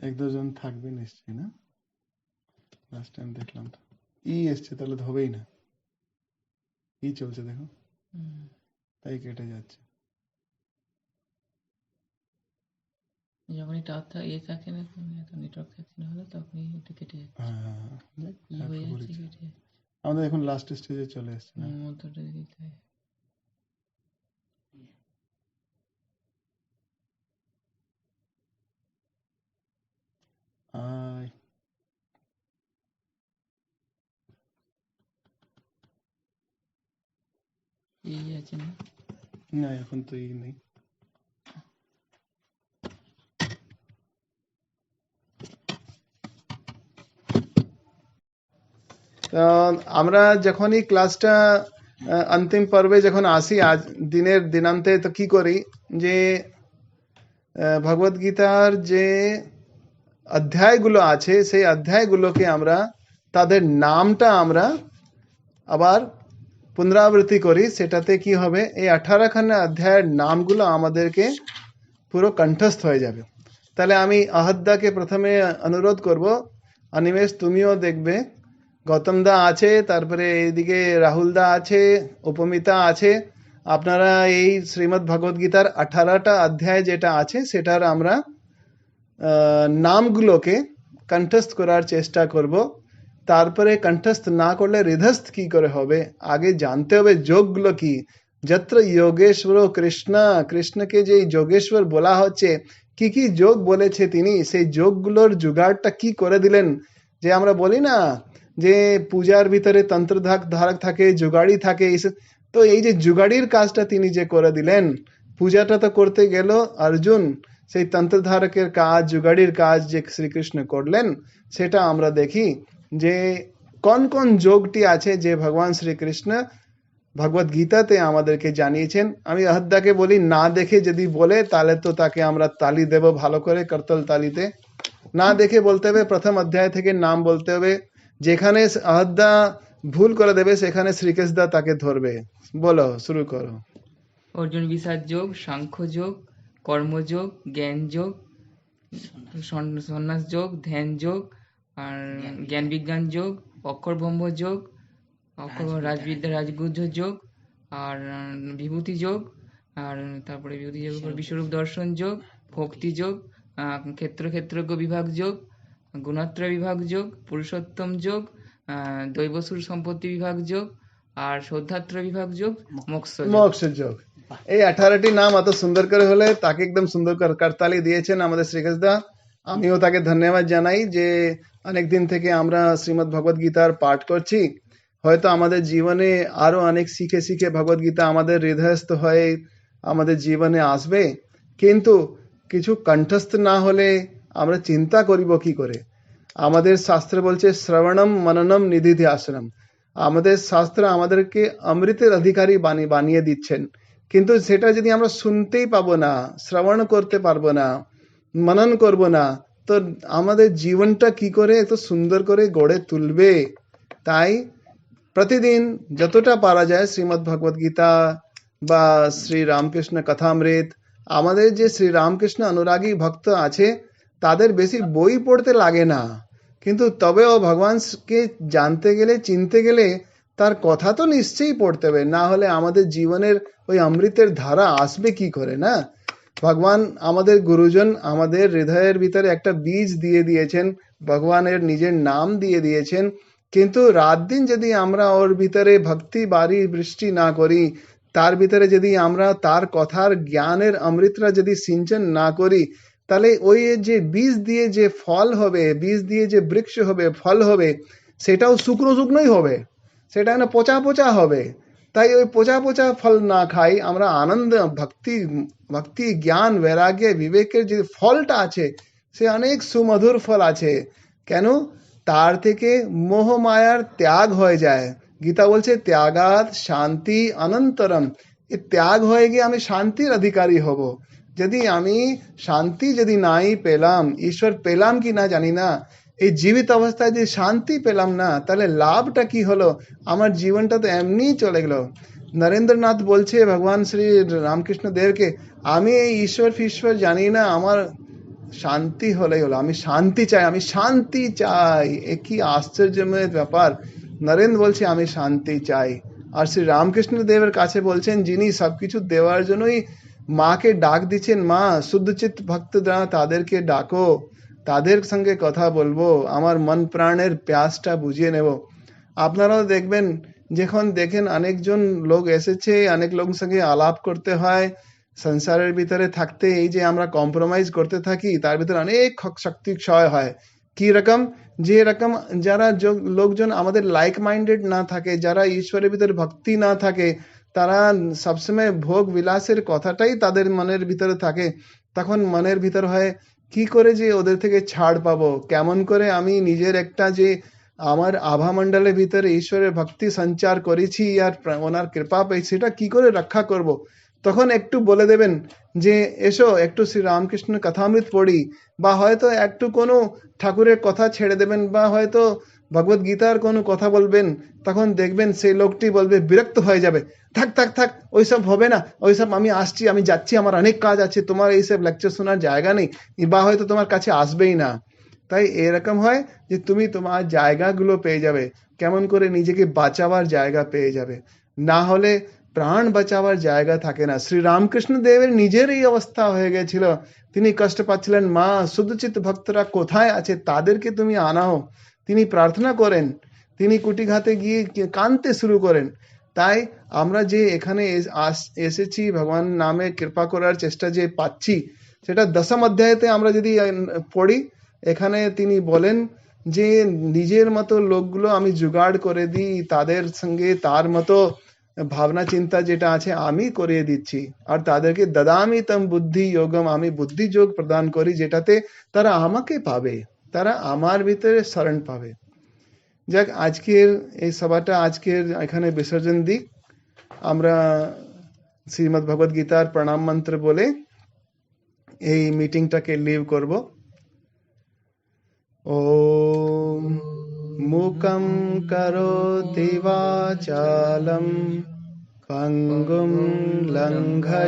এক দুজন থাকবে নিশ্চয়ই, না? লাস্ট টাইম দেখলাম তো এসছে, তাহলে তো হবেই না। চলছে দেখো, তাই কেটে যাচ্ছে। যখনই টাওয়ার থাকে না, নেটওয়ার্ক থাকছে না হলে তখনই একটু কেটে যাচ্ছে, হ্যাঁ, দেখ, হয়ে লক্ষ্য যাচ্ছে, করেছি। কেটে যাচ্ছে। আমাদের এখন লাস্ট স্টেজে চলে এসছে না? মধ্যটা দিতে হয়। আয়, আছে না? না এখন তো নেই। তো আমরা যখনই ক্লাসটা অন্তিম পর্বে যখন আসি, আজ দিনের দিনান্তে, তো কি করি যে ভগবদ গীতার যে অধ্যায়গুলো আছে সেই অধ্যায়গুলোকে আমরা তাদের নামটা আমরা আবার পুনরাবৃত্তি করি। সেটাতে কি হবে, এই 18খানা অধ্যায়ের নামগুলো আমাদেরকে পুরো কণ্ঠস্থ হয়ে যাবে। তাহলে আমি আহদ্দাকে প্রথমে অনুরোধ করব, অনিমেষ তুমিও দেখবে, গৌতম দা আছে, তারপরে এইদিকে রাহুল দা আছে, উপমিতা আছে। আপনারা এই শ্রীমদ্ ভগবদ গীতার 18টা অধ্যায় যেটা আছে সেটার আমরা নামগুলোকে কণ্ঠস্থ করার চেষ্টা করব। তারপরে কণ্ঠস্থ না করলে হৃদয়স্থ কি করে হবে, আগে জানতে হবে যোগগুলো কি। যত্র যোগেশ্বর কৃষ্ণ, কৃষ্ণকে যে যোগেশ্বর বলা হচ্ছে, কি কি যোগ বলেছে তিনি, সেই যোগগুলোর জুগাড়টা কি করে দিলেন। যে আমরা বলি না যে পূজার ভিতরে তন্ত্র ধারক থাকে, জুগাড়ি থাকে, তো এই যে জুগাড়ির কাজটা তিনি যে করে দিলেন, পূজাটা তো করতে গেল অর্জুন, সেই তন্ত্রধারকের কাজ, জুগাড়ির কাজ যে শ্রীকৃষ্ণ করলেন, সেটা আমরা দেখি যে কোন কোন যোগটি আছে যে ভগবান শ্রীকৃষ্ণ ভগবদ গীতাতে আমাদেরকে জানিয়েছেন। আমি আহদ্দাকে বলি, না দেখে যদি বলে তাহলে তো তাকে আমরা তালি দেব ভালো করে, করতল তালিতে। না দেখে বলতে হবে, প্রথম অধ্যায় থেকে নাম বলতে হবে। যেখানে আহদ্দা ভুল করে দেবে সেখানে শ্রীকেশদা তাকে ধরবে। বলো, শুরু করো। অর্জুন বিষাদ যোগ, সাংখ্য যোগ, কর্মযোগ, জ্ঞান যোগ, সন্ন্যাস যোগ, ধ্যান যোগ, আর জ্ঞান বিজ্ঞান যোগ, অক্ষর ব্রহ্ম যোগ, রাজবিদ্যা রাজগুহ্য যোগ, আর বিভূতি যোগ, আর তারপরে বিভূতি যোগের উপর বিশ্বরূপ দর্শন যোগ, ভক্তি যোগ, ক্ষেত্রজ্ঞ বিভাগ যোগ, গুণাত্রয় বিভাগ যোগ, পুরুষোত্তম যোগ, দৈবসুর সম্পত্তি বিভাগ যোগ, আর শ্রদ্ধাত্র বিভাগ যোগ, মোক্ষ যোগ। মোক্ষ যোগ। এই 18টি নাম এত সুন্দর করে হলে তাকে একদম সুন্দর করে করতালি দিয়েছেন আমাদের শ্রীকেশদা। আমিও তাকে ধন্যবাদ জানাই যে অনেকদিন থেকে আমরা শ্রীমদ্ ভগবদ গীতার পাঠ করছি। হয়তো আমাদের জীবনে আরো অনেক শিখে শিখে ভগবদ গীতা আমাদের হৃদয়স্থ হয়ে আমাদের জীবনে আসবে, কিন্তু কিছু কণ্ঠস্থ না হলে আমরা চিন্তা করিব কি করে। আমাদের শাস্ত্র বলছে শ্রবণম মননম নিধিধ্যাসনম। আমাদের শাস্ত্র আমাদেরকে অমৃতের অধিকারী বানিয়ে দিচ্ছেন, কিন্তু সেটা যদি আমরা শুনতেই পাবো না, শ্রবণ করতে পারবো না, মনন করব না, তো আমাদের জীবনটা কি করে এত সুন্দর করে গড়ে তুলবে। তাই প্রতিদিন যতটা পারা যায় শ্রীমদ্ ভগবদ গীতা বা শ্রী রামকৃষ্ণ কথামৃত, আমাদের যে শ্রী রামকৃষ্ণ অনুরাগী ভক্ত আছে তাদের বেশি বই পড়তে লাগে না, কিন্তু তবেও ভগবানকে জানতে গেলে, চিনতে গেলে তার কথা তো নিশ্চয়ই পড়তে হবে, না হলে আমাদের জীবনের ওই অমৃতের ধারা আসবে কি করে, না? ভগবান আমাদের গুরুজন আমাদের হৃদয়ের ভিতরে একটা বীজ দিয়ে দিয়েছেন, ভগবানের নিজের নাম দিয়ে দিয়েছেন, কিন্তু রাত দিন যদি আমরা ওর ভিতরে ভক্তি বাড়ি বৃষ্টি না করি, তার ভিতরে যদি আমরা তার কথার জ্ঞানের অমৃতরা যদি সিঞ্চন না করি, তাহলে ওই যে বীজ দিয়ে যে ফল হবে, বীজ দিয়ে যে বৃক্ষ হবে, ফল হবে, সেটাও শুকনো শুকনোই হবে, সেটা না পচা পচা হবে। তাই ওই পচা পচা ফল না খাই, আমরা আনন্দ, ভক্তি ভক্তি জ্ঞান বৈরাগ্য বিবেকের যে ফলটা আছে সে অনেক সুমধুর ফল আছে। কেন? তার থেকে মোহ মায়ার ত্যাগ হয়ে যায়। গীতা বলছে ত্যাগাৎ শান্তি অনন্তরম। এই ত্যাগ হয়ে গিয়ে আমি শান্তির অধিকারী হব। যদি আমি শান্তি যদি নাই পেলাম, ঈশ্বর পেলাম কি না জানি না, এই জীবিত অবস্থায় যদি শান্তি পেলাম না, তাহলে লাভটা কি হলো? আমার জীবনটা তো এমনিই চলে গেল। নরেন্দ্রনাথ বলছে ভগবান শ্রী রামকৃষ্ণ দেবকে, আমি এই ঈশ্বর ফিশ্বর জানি না, আমার শান্তি হলেই হলো, আমি শান্তি চাই, আমি শান্তি চাই। এ কি আশ্চর্যময় ব্যাপার! নরেন্দ্র বলছে আমি শান্তি চাই, আর শ্রী রামকৃষ্ণ দেবের কাছে বলছেন যিনি সবকিছু দেওয়ার জন্যই মাকে ডাক দিচ্ছেন, মা শুদ্ধচিত ভক্তরা তাদেরকে ডাকো, তাদের সঙ্গে কথা বলবো, আমার মন প্রাণের প্যাসটা বুঝিয়ে নেব। আপনারাও দেখবেন, যখন দেখেন অনেকজন লোক এসেছে, অনেক লোকের সঙ্গে আলাপ করতে হয়, সংসারের ভিতরে থাকতে এই যে আমরা কম্প্রোমাইজ করতে থাকি, তার ভিতরে অনেক শক্তি ক্ষয় হয়। কি রকম? যে রকম যারা লোকজন আমাদের লাইক মাইন্ডেড না থাকে, যারা ঈশ্বরের ভিতরে ভক্তি না থাকে, তারা সবসময় ভোগ বিলাসের কথাটাই তাদের মনের ভিতরে থাকে, তখন মনের ভিতর হয় কি করে যে ওদের থেকে ছাড় পাবো, কেমন করে আমি নিজের একটা যে আমার আভামণ্ডলের ভিতরে ঈশ্বরের ভক্তি সঞ্চার করেছি আর ওনার কৃপা পেয়েছি, সেটা কি করে রক্ষা করব। তখন একটু বলে দেবেন যে এসো একটু শ্রী রামকৃষ্ণ কথামৃত পড়ি, বা হয়তো একটু কোনো ঠাকুরের কথা ছেড়ে দেবেন, বা হয়তো ভগবত গীতার কোনো কথা বলবেন, তখন দেখবেন সেই লোকটি বলবে, বিরক্ত হয়ে যাবে, থাক থাক থাক, ওইসব হবে না, ওইসব আমি আসছি, আমি যাচ্ছি, আমার অনেক কাজ আছে, তোমার এইসব লেকচার শোনার জায়গা নেই, বা হয়তো তোমার কাছে আসবেই না। তাই এরকম হয় যে তুমি তোমার জায়গাগুলো পেয়ে যাবে, কেমন করে নিজেকে বাঁচাবার জায়গা পেয়ে যাবে, না হলে প্রাণ বাঁচাবার জায়গা থাকে না। শ্রী রামকৃষ্ণ দেবের নিজের এই অবস্থা হয়ে গেছিল, তিনি কষ্ট পাচ্ছিলেন, মা শুদ্ধচিত ভক্তরা কোথায় আছে, তাদেরকে তুমি আনাও। তিনি প্রার্থনা করেন, তিনি কুটিঘাতে গিয়ে কাঁদতে শুরু করেন। তাই আমরা যে এখানে এসেছি, ভগবান নামে কৃপা করার চেষ্টা যে পাচ্ছি, সেটা দশম অধ্যায়তে আমরা যদি পড়ি, এখানে তিনি বলেন যে নিজের মতো লোকগুলো আমি জোগাড় করে দিই, তাদের সঙ্গে তার মতো ভাবনা চিন্তা যেটা আছে আমি করিয়ে দিচ্ছি, আর তাদেরকে দদামি তম বুদ্ধি যোগম, আমি বুদ্ধি যোগ প্রদান করি, যেটাতে তারা আমাকে পাবে, তারা আমার ভিতরে শরণ পাবে। যাক, আজকের এই সভাটা আজকের এখানে বিসর্জন দিই। আমরা শ্রীমদ্ ভগবদ গীতার প্রণাম মন্ত্র বলে এই মিটিংটাকে লিভ করব। ওম মুকম করোতি বাচালম পঙ্গুম লঙ্ঘয়